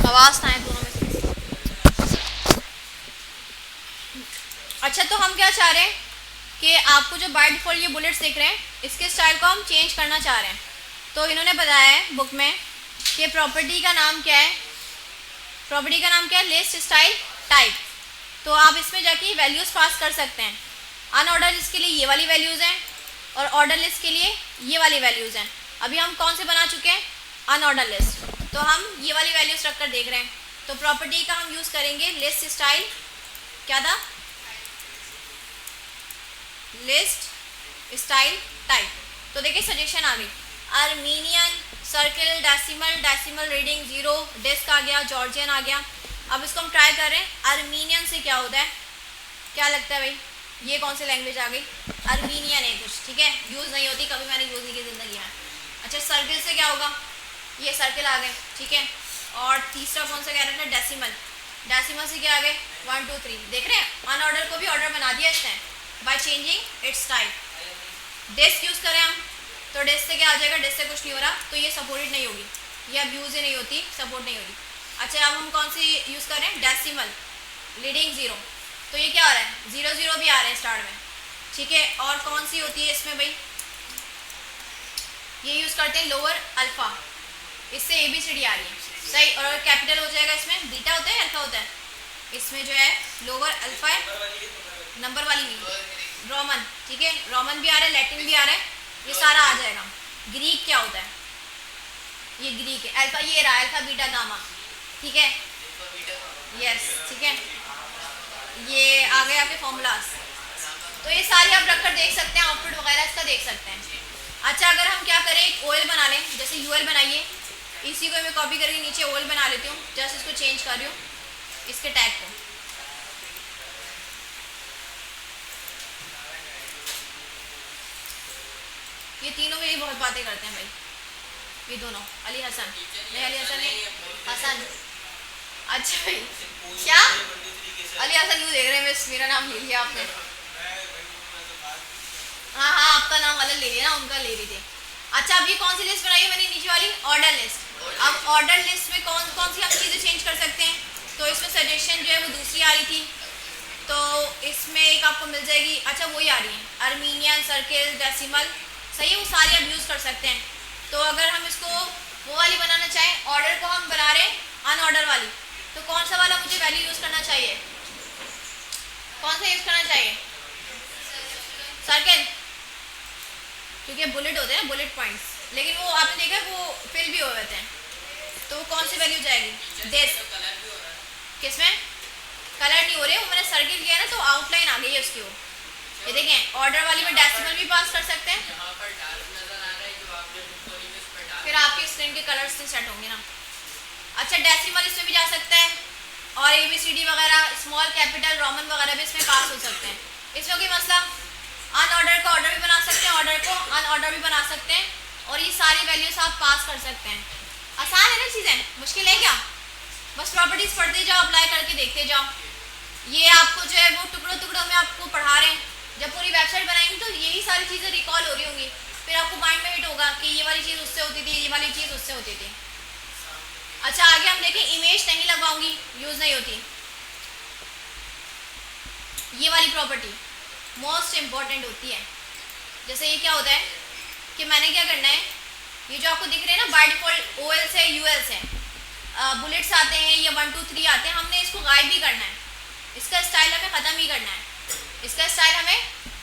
आवाज ना आए दोनों में से। अच्छा तो हम क्या चाह रहे हैं कि आपको जो बाय डिफॉल्ट ये बुलेट्स दिख रहे हैं इसके स्टाइल को हम चेंज करना चाह रहे हैं। तो इन्होंने बताया है बुक में कि प्रॉपर्टी का नाम क्या है, प्रॉपर्टी का नाम क्या है, लिस्ट स्टाइल टाइप। तो आप इसमें जाके वैल्यूज़ पास कर सकते हैं। अनऑर्डर लिस्ट के लिए ये वाली वैल्यूज़ हैं और ऑर्डर लिस्ट के लिए ये वाली वैल्यूज़ हैं। अभी हम कौन से बना चुके हैं, अनऑर्डर लिस्ट, तो हम ये वाली वैल्यूज़ रख कर देख रहे हैं। तो प्रॉपर्टी का हम यूज़ करेंगे लिस्ट स्टाइल, क्या था, लिस्ट स्टाइल टाइप। तो देखिए सजेशन आ गई, Armenian, circle, decimal, decimal reading 0, disk आ गया, जॉर्जियन आ गया। अब इसको हम ट्राई कर रहे हैं आर्मीनियन से क्या होता है, क्या लगता है भाई, ये कौन सी लैंग्वेज आ गई, आर्मीनियन है कुछ, ठीक है, यूज़ नहीं होती, कभी मैंने यूज़ नहीं की ज़िंदगी में। अच्छा सर्किल से क्या होगा, ये सर्किल आ गए, ठीक है। और तीसरा कौन सा कह रहे थे, डेसिमल, डेसिमल से क्या आ गए 1 2 3। देख रहे हैं अनऑर्डर को भी ऑर्डर बना दिया इसने by changing its type. Disc use करें हम तो डिस्क से क्या आ जाएगा, डिस्क से कुछ नहीं हो रहा तो ये सपोर्टेड नहीं होगी, ये अब यूज़ ही नहीं होती, सपोर्ट नहीं होगी। अच्छा अब हम कौन सी यूज़ करें, डेसिमल, लीडिंग 0, तो ये क्या आ रहा है 0 0 भी आ रहे हैं स्टार्ट में, ठीक है। और कौन सी होती है इसमें भाई, ये यूज़ करते हैं लोअर अल्फ़ा, इससे ABCD आ रही है सही। और अगर कैपिटल हो जाएगा इसमें बीटा होता है अल्फा होता है, इसमें जो है लोअर अल्फा है, नंबर वाली नहीं, रोमन, ठीक है, रोमन भी आ रहा है, लैटिन भी आ रहा है, ये सारा आ जाएगा। ग्रीक क्या होता है, ये ग्रीक है, अल्फा ये रहा अल्फा बीटा गामा, ठीक है, यस, ठीक है, ये आ गए आपके फॉर्मूलाज। तो ये सारी आप रख कर देख सकते हैं, आउटपुट वगैरह इसका देख सकते हैं। अच्छा अगर हम क्या करें, एक OL बना लें, जैसे UL बनाइए, इसी को मैं कॉपी करके नीचे OL बना लेती हूँ, जस्ट इसको चेंज कर रही हूँ इसके टैग को। ये तीनों में बहुत बातें करते हैं भाई, ये दोनों, अली हसन, नहीं अली हसन नहीं, हसन, अच्छा भाई क्या, अली हसन यूँ देख रहे हैं, मेरा नाम ले लिया आपने, हाँ हाँ आपका नाम गलत ले लिया ना, उनका ले रही थी। अच्छा अब ये कौन सी लिस्ट बनाई है मैंने नीचे वाली, ऑर्डर लिस्ट। अब ऑर्डर लिस्ट में कौन कौन सी हम चीज़ें चेंज कर सकते हैं, तो इसमें सजेशन जो है वो दूसरी आ रही थी, तो इसमें एक आपको मिल जाएगी, अच्छा वही आ रही है, आर्मीनियन, सर्किल, डेसिमल, सही है, वो सारी आप यूज़ कर सकते हैं। तो अगर हम इसको वो वाली बनाना चाहें, ऑर्डर को हम बना रहे हैं अनऑर्डर वाली, तो कौन सा वाला मुझे वैल्यू यूज़ करना चाहिए, कौन सा यूज़ करना चाहिए, सर्किल, क्योंकि बुलेट होते हैं ना, बुलेट पॉइंट्स, लेकिन वो आपने देखा वो फिल भी हो जाते हैं, तो वो कौन सी वैल्यू जाएगी, डिस्क, किसमें कलर नहीं हो रहे, वो मैंने सर्किल किया ना तो आउटलाइन आ गई है उसकी, वो ये देखें ऑर्डर वाली में डेसिमल भी पास कर सकते हैं, फिर आपके स्क्रीन के कलर्स से सेट होंगे ना। अच्छा डेसिमल इसमें भी जा सकता है और ABCD वगैरह, स्मॉल कैपिटल रोमन वगैरह भी इसमें पास हो सकते हैं, इसमें कोई मसला, अनऑर्डर का ऑर्डर भी बना सकते हैं, ऑर्डर को अनऑर्डर भी बना सकते हैं, और ये सारी वैल्यूज आप पास कर सकते हैं। आसान है ना चीज़ें, मुश्किल है क्या, बस प्रॉपर्टीज पढ़ते जाओ, अप्लाई करके देखते जाओ। ये आपको जो है वो टुकड़ों टुकड़ों में आपको पढ़ा रहे हैं, जब पूरी वेबसाइट बनाएंगे तो यही सारी चीज़ें रिकॉल हो रही होंगी, फिर आपको माइंड में हिट होगा कि ये वाली चीज़ उससे होती थी, ये वाली चीज़ उससे होती थी। अच्छा आगे हम देखें, इमेज नहीं लगवाऊंगी, यूज़ नहीं होती, ये वाली प्रॉपर्टी, मोस्ट इम्पॉर्टेंट होती है। जैसे ये क्या होता है कि मैंने क्या करना है, ये जो आपको दिख रहे हैं ना बाय डिफॉल्ट ओ एल से यू एल से बुलेट्स आते हैं या 1 2 3 आते हैं, हमने इसको गायब भी करना है, इसका स्टाइल हमें ख़त्म ही करना है, इसका स्टाइल हमें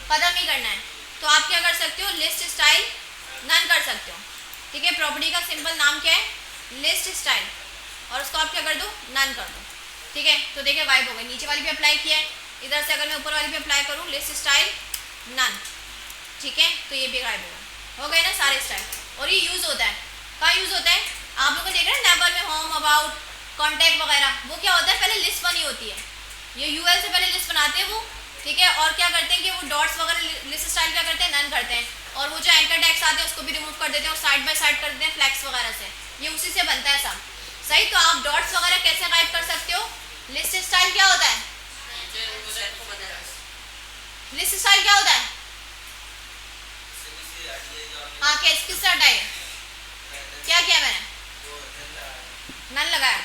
ख़त्म ही करना है। तो आप क्या कर सकते हो, लिस्ट स्टाइल नन कर सकते हो। ठीक है, प्रॉपर्टी का सिंपल नाम क्या है, लिस्ट स्टाइल, और उसको आप क्या कर दो, नन कर दो। ठीक है, तो देखिए वाइब हो गई, नीचे वाली पे अप्लाई किया है, इधर से अगर मैं ऊपर वाली पे अप्लाई करूँ लिस्ट स्टाइल नन, ठीक है, तो ये भी गायब हो गए ना सारे स्टाइल। और ये यूज़ होता है, कहाँ यूज़ होता है, आप लोगों को देख रहे हैं नेबर में, होम, अबाउट, कॉन्टैक्ट वगैरह, वो क्या होता है पहले लिस्ट बनी होती है, ये यूएल से पहले लिस्ट बनाते हैं वो। ठीक है, और क्या करते हैं कि वो डॉट्स वगैरह लिस्ट स्टाइल क्या करते हैं, नन करते हैं, और वो जो एंकर टैग्स आते हैं उसको भी रिमूव कर देते हैं और साइड बाय साइड कर देते हैं फ्लैक्स वगैरह से, ये उसी से बनता है सब। सही, तो आप डॉट्स वगैरह कैसे गायब कर सकते हो, लिस्ट स्टाइल क्या होता है, लिस्ट स्टाइल क्या होता है, हाँ किस तरह हटाए, क्या किया मैंने, नन लगाया,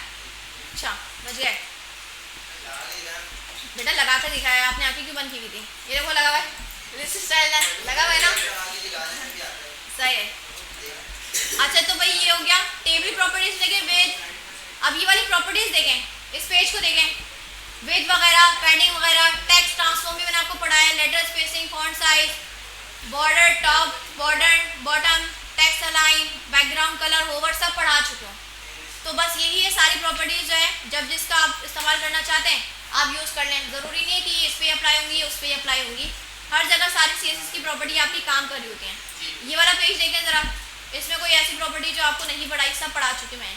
अच्छा बच गए बेटा, लगा कर दिखाया आपने, आंखें क्यों बंद की हुई थी, ये देखो लगा हुआ है, लिस्ट स्टाइल लगा हुआ है ना, सही है। अच्छा तो भाई ये हो गया टेबल प्रॉपर्टीज देखें, वेट, अब ये वाली प्रॉपर्टीज देखें, इस पेज को देखें, वेट वगैरह, पैडिंग वगैरह, टेक्स्ट ट्रांसफॉर्म भी मैंने आपको पढ़ाया है, letter spacing, font size, border, top, border, bottom, text align, background colour, hover, सब पढ़ा चुके हो। तो बस यही है सारी प्रॉपर्टीज जो है, जब जिसका आप इस्तेमाल करना चाहते हैं आप यूज़ कर लें, ज़रूरी नहीं है कि ये इस पर अप्लाई होंगी उस पर अप्लाई होंगी, हर जगह सारी CSS की प्रॉपर्टी आपकी काम कर रही होती हैं। ये वाला पेज देखें ज़रा, इसमें कोई ऐसी प्रॉपर्टी जो आपको नहीं पढ़ाई, सब पढ़ा चुकी मैं,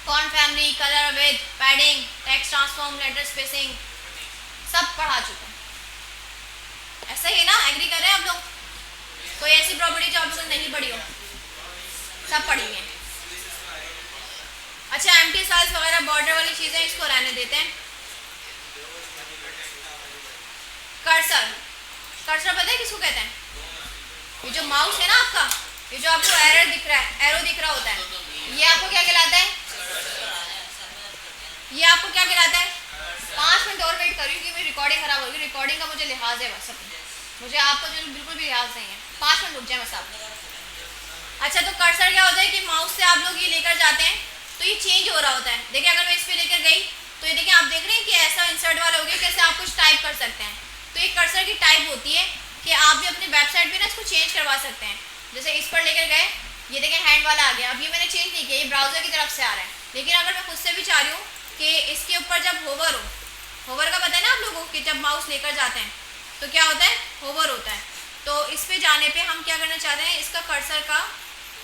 font family, colour, width, padding, text transform, letter spacing, सब पढ़ा चुके हैं। ऐसा ही है ना, एग्री कर रहे हैं आप लोग, कोई ऐसी प्रॉपर्टी जो आप लोगों ने नहीं पढ़ी हो, सब पढ़ी है। अच्छा एम्प्टी सेल्स वगैरह, बॉर्डर वाली चीज़ें इसको रहने देते हैं। कर्सर, कर्सर पता है किसको कहते हैं, ये जो माउस है ना आपका, ये जो आपको एरर दिख रहा है, एरो दिख रहा होता है, ये आपको क्या कहलाता है, ये आपको क्या कहलाता है, 5 मिनट और वेट करिए क्योंकि मेरी रिकॉर्डिंग खराब होगी, रिकॉर्डिंग का मुझे लिहाज है बस, मुझे आपका जो बिल्कुल भी लिहाज नहीं है, 5 मिनट रुक जाए बस आप। अच्छा तो कर्सर क्या होता है कि माउस से आप लोग ये लेकर जाते हैं तो ये चेंज हो रहा होता है, देखिए अगर मैं इस पर लेकर गई तो ये देखिए आप देख रहे हैं कि ऐसा इंसर्ट वाला हो गया, कैसे आप कुछ टाइप कर सकते हैं। तो ये कर्सर की टाइप होती है कि आप भी अपने वेबसाइट पे ना इसको चेंज करवा सकते हैं, जैसे इस पर लेकर गए, ये देखें हैंड वाला आ गया, अब ये मैंने चेंज नहीं किया, ये ब्राउजर की तरफ से आ रहा है, लेकिन अगर मैं खुद से भी चाह रही हूँ कि इसके ऊपर जब होवर हो, होवर का पता है ना आप लोगों को कि जब माउस लेकर जाते हैं तो क्या होता है, होवर होता है, तो इस पे जाने पे हम क्या करना चाहते हैं, इसका कर्सर का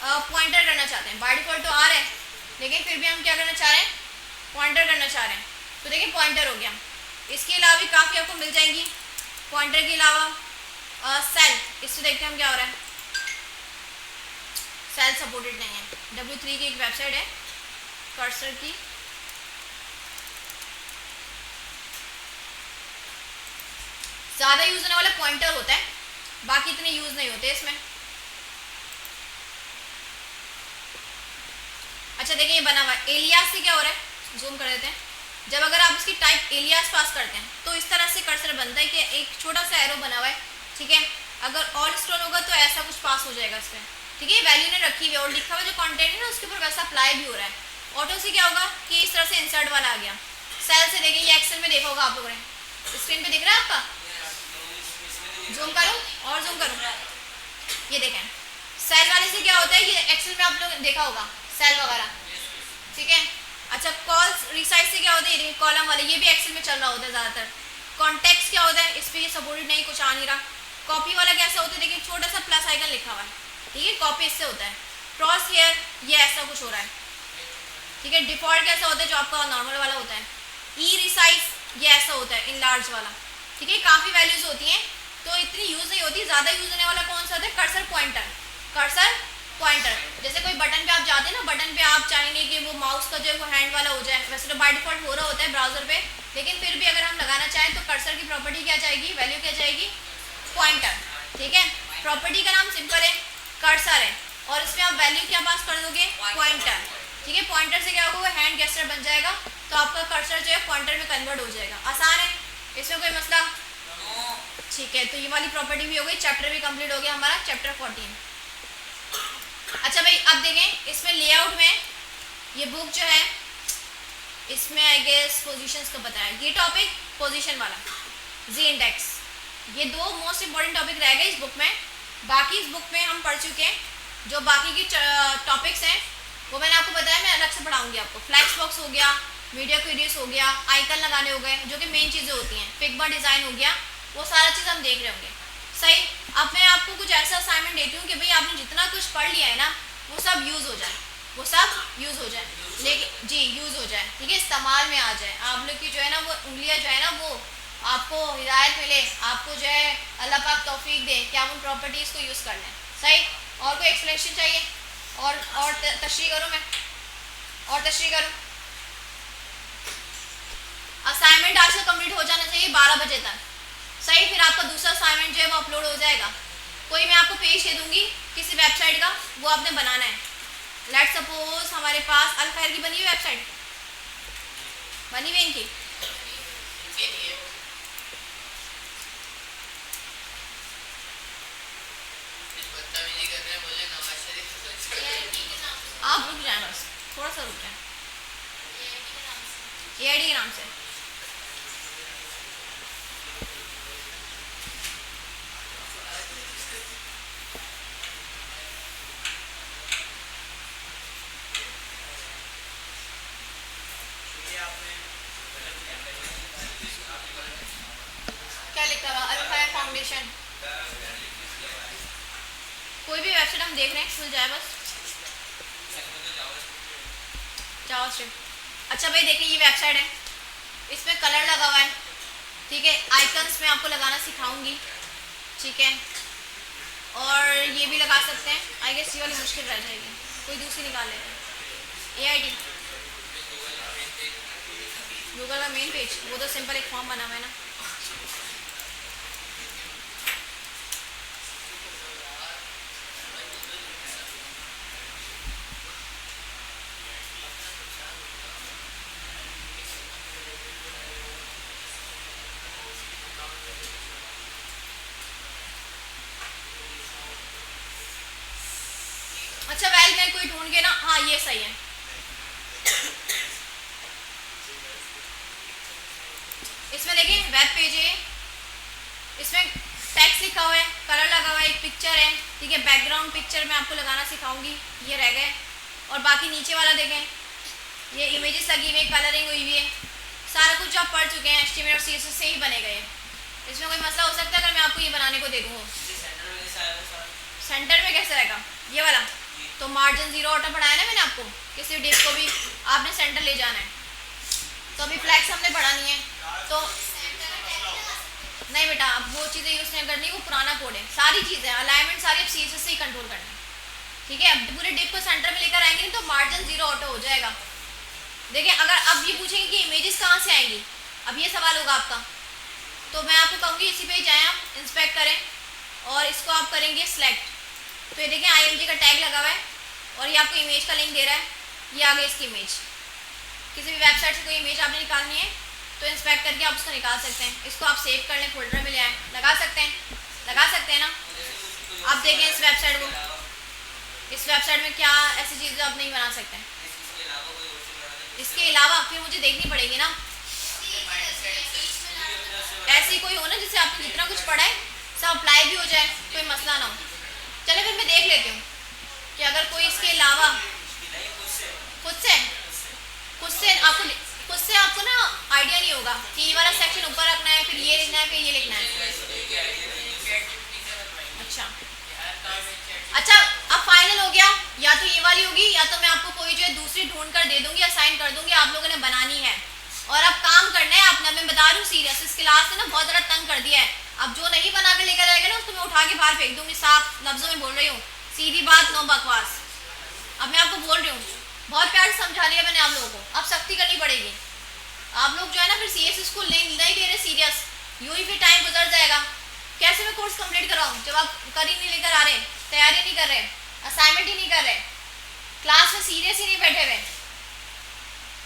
पॉइंटर करना चाहते हैं, बाय डिफॉल्ट तो आ रहा है लेकिन फिर भी हम क्या करना चाह रहे हैं, पॉइंटर करना चाह रहे हैं, तो देखिए पॉइंटर हो गया। इसके अलावा भी काफ़ी आपको मिल जाएंगी, पॉइंटर के अलावा सेल, इससे देखते हैं हम क्या हो रहा है, सेल सपोर्टेड नहीं है, W3 की एक वेबसाइट है कर्सर की, ज़्यादा यूज़ होने वाला पॉइंटर होता है, बाकी इतने यूज़ नहीं होते इसमें। अच्छा देखिए ये बना हुआ है, एलियास से क्या हो रहा है, जूम कर देते हैं, जब अगर आप इसकी टाइप एलियास पास करते हैं तो इस तरह से कर्सर बनता है कि एक छोटा सा एरो बना हुआ है, ठीक है, अगर ऑल स्क्रोल होगा तो ऐसा कुछ पास हो जाएगा इस पर, ठीक है, वैल्यू ने रखी हुई है और लिखा हुआ जो कंटेंट है ना उसके ऊपर वैसा अप्लाई भी हो रहा है। ऑटो से क्या होगा कि इस तरह से इंसर्ट वाला आ गया, सेल से देखिए ये एक्सेल में देखा होगा आप लोगों ने, स्क्रीन पे दिख रहा है आपका, जूम करूँ और जूम करूँ, ये देखें सेल वाले से क्या होता है, ये एक्सेल में आप लोग देखा होगा सेल वगैरह, ठीक है। अच्छा कॉल्स रिसाइज से क्या होता है, ये कॉलम वाले, ये भी एक्सेल में चल रहा होता है ज़्यादातर। कॉन्टेक्स्ट क्या होता है, इस पर ये सपोर्टेड नहीं, कुछ आ नहीं रहा। कॉपी वाला कैसा होता है, देखिए छोटा सा प्लस आइकन लिखा हुआ है, ठीक है, कॉपी इससे होता है। क्रॉस हेयर ये ऐसा कुछ हो रहा है, ठीक है। डिफॉल्ट कैसा होता है, जो आपका नॉर्मल वाला होता है। ई रिसाइज ये ऐसा होता है, इन लार्ज वाला, ठीक है। काफ़ी वैल्यूज़ होती हैं तो इतनी यूज़ नहीं होती, ज़्यादा यूज़ होने वाला कौन सा होता है, कर्सर पॉइंटर, कर्सर पॉइंटर। जैसे कोई बटन पे आप जाते हैं ना, बटन पे आप चाहेंगे कि वो माउस का जो है वो हैंड वाला हो जाए, वैसे तो बाय डिफॉल्ट हो रहा होता है ब्राउजर पे, लेकिन फिर भी अगर हम लगाना चाहें तो कर्सर की प्रॉपर्टी क्या जाएगी, वैल्यू क्या जाएगी, पॉइंटर, ठीक है। प्रॉपर्टी का नाम सिंपल है, कर्सर है, और इसमें आप वैल्यू क्या पास कर दोगे, पॉइंटर, ठीक है। पॉइंटर से क्या होगा, वो हैंड गेस्टर बन जाएगा, तो आपका कर्सर जो है पॉइंटर में कन्वर्ट हो जाएगा। आसान है, इसमें कोई मसला ठीक है, तो ये वाली प्रॉपर्टी भी हो गई, चैप्टर भी कंप्लीट हो गया हमारा, चैप्टर 14। अच्छा भाई अब देखें इसमें लेआउट में ये बुक जो है इसमें आई गेस पोजीशंस का बताया, ये टॉपिक पोजीशन वाला जी इंडेक्स, ये दो मोस्ट इंपॉर्टेंट टॉपिक रह गए इस बुक में। बाकी इस बुक में हम पढ़ चुके हैं, जो बाकी की टॉपिक्स हैं वो मैंने आपको बताया, मैं अलग से पढ़ाऊंगी आपको। फ्लैक्स बॉक्स हो गया, मीडिया क्वेरीज हो गया, आइकन लगाने हो गए जो कि मेन चीज़ें होती हैं, फिग्मा डिज़ाइन हो गया, वो सारा चीज़ हम देख रहे होंगे। सही, अब मैं आपको कुछ ऐसा असाइनमेंट देती हूँ कि भाई आपने जितना कुछ पढ़ लिया है ना वो सब यूज़ हो जाए, वो सब यूज़ हो जाए, लेकिन जी यूज़ हो जाए, ठीक है, इस्तेमाल में आ जाए। आप लोग की जो है ना वो उंगलियाँ जो है ना वो आपको हिदायत मिले, आपको जो है अल्लाह पाक तौफीक दे कि आप उन प्रॉपर्टीज़ को यूज़ कर लें। सही, और कोई एक्सप्लेनेशन चाहिए और तशरीह करूँ मैं, और तशरीह करूँ? असाइनमेंट आज का कंप्लीट हो जाना चाहिए 12 बजे तक। सही, फिर आपका दूसरा असाइनमेंट जो है वो अपलोड हो जाएगा। कोई मैं आपको पेज दे दूंगी किसी वेबसाइट का, वो आपने बनाना है। लेट सपोज हमारे पास अल खैर की बनी हुई वेबसाइट बनी हुई इनकी, आप रुक जाए बस थोड़ा सा रुक जाए, AID के नाम से। क्या लिखा हुआ? अल खैर फाउंडेशन, कोई भी वेबसाइट हम देख रहे हैं खुल जाए बस, जावास्क्रिप्ट। अच्छा भाई देखिए ये वेबसाइट है, इसमें कलर लगा हुआ है, ठीक है, आइकन्स में आपको लगाना सिखाऊंगी, ठीक है, और ये भी लगा सकते हैं। आई गेस ये वाली मुश्किल रह जाएगी, कोई दूसरी निकाल लेते हैं। AID गूगल का मेन पेज, वो तो सिंपल एक फॉर्म बना हुआ है ना। अच्छा वेल मैं कोई ढूंढ के ना, हाँ ये सही है। इसमें देखिए वेब पेज है, इसमें टेक्स्ट लिखा हुआ है, कलर लगा हुआ है, एक पिक्चर है, ठीक है, बैकग्राउंड पिक्चर मैं आपको लगाना सिखाऊंगी, ये रह गए। और बाकी नीचे वाला देखें, ये इमेजेस लगी हुई है, कलरिंग हुई हुई है, सारा कुछ आप पढ़ चुके हैं, HTML और CSS से ही बने गए। इसमें कोई मसला हो सकता है अगर मैं आपको ये बनाने को दे दूँ? सेंटर में कैसे रहेगा ये वाला? तो मार्जिन 0 ऑटो पढ़ाया ना मैंने आपको, किसी डिप को भी आपने सेंटर ले जाना है। तो अभी फ्लैक्स हमने पढ़ा नहीं है, तो नहीं बेटा अब वो चीज़ें यूज़ नहीं करनी, वो पुराना कोड है, सारी चीज़ें अलाइनमेंट सारी अब CSS से ही कंट्रोल करना है, ठीक है। अब पूरे डिप को सेंटर में लेकर आएंगे तो मार्जिन 0 ऑटो हो जाएगा। देखिए अगर अब ये पूछेंगे कि इमेजेस कहाँ से आएंगी, अब ये सवाल होगा आपका, तो मैं आपको कहूँगी इसी पे जाएँ, आप इंस्पेक्ट करें और इसको आप करेंगे सिलेक्ट। तो ये देखें IMG का टैग लगा हुआ है और ये आपको इमेज का लिंक दे रहा है, ये आ गई इसकी इमेज। किसी भी वेबसाइट से कोई इमेज आपने निकालनी है तो इंस्पेक्ट करके आप उसको निकाल सकते हैं, इसको आप सेव कर लें, फोल्डर में ले आएँ, लगा सकते हैं ना। आप देखें इस वेबसाइट को, इस वेबसाइट में क्या ऐसी चीज़ें आप नहीं बना सकते हैं, इसके अलावा फिर मुझे देखनी पड़ेगी ना, ऐसी कोई हो ना जिससे आपने जितना कुछ पढ़ा है सब अप्लाई भी हो जाए, कोई मसला ना हो। चले फिर मैं देख लेती हूँ कि अगर कोई इसके अलावा खुद से आपको ना आइडिया नहीं होगा कि ये वाला सेक्शन ऊपर रखना है, फिर ये लिखना है, फिर ये लिखना है। अच्छा अब फाइनल हो गया, या तो ये वाली होगी या तो मैं आपको कोई जो है दूसरी ढूंढ कर दे दूंगी, असाइन कर दूंगी, आप लोगों ने बनानी है और अब काम करना है आपने। मैं बता रही हूँ सीरियस, इस क्लास ने ना बहुत ज़्यादा तंग कर दिया है, अब जो नहीं बना कर लेकर आएगा ना उसको मैं उठा के बाहर फेंक दूंगी, साफ लफ्जों में बोल रही हूँ, सीधी बात, नो बकवास। अब मैं आपको बोल रही हूँ, बहुत प्यार से समझा लिया मैंने आप लोगों को, अब सख्ती करनी पड़ेगी। आप लोग जो है ना फिर CSS को नहीं दे रहे सीरियस, यूँ ही फिर टाइम गुजर जाएगा। कैसे मैं कोर्स कंप्लीट कराऊँ जब आप कर ही नहीं लेकर आ रहे, तैयारी नहीं कर रहे, असाइनमेंट ही नहीं कर रहे, क्लास में सीरियस ही नहीं बैठे हुए,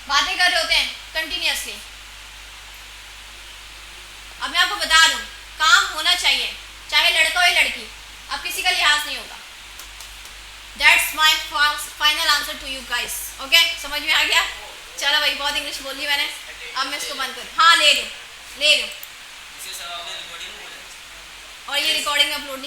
बातें कर रहे होते हैं कंटिन्यूसली। अब मैं आपको बता रही हूँ काम होना चाहिए, चाहे लड़का हो या लड़की, अब किसी का लिहाज नहीं होगा। That's my final answer to you guys. Okay, समझ में आ गया? चलो भाई, बहुत इंग्लिश बोल दी मैंने, अब मैं इसको बंद करूँ। हाँ ले रही हूँ। और ये रिकॉर्डिंग अपलोड नहीं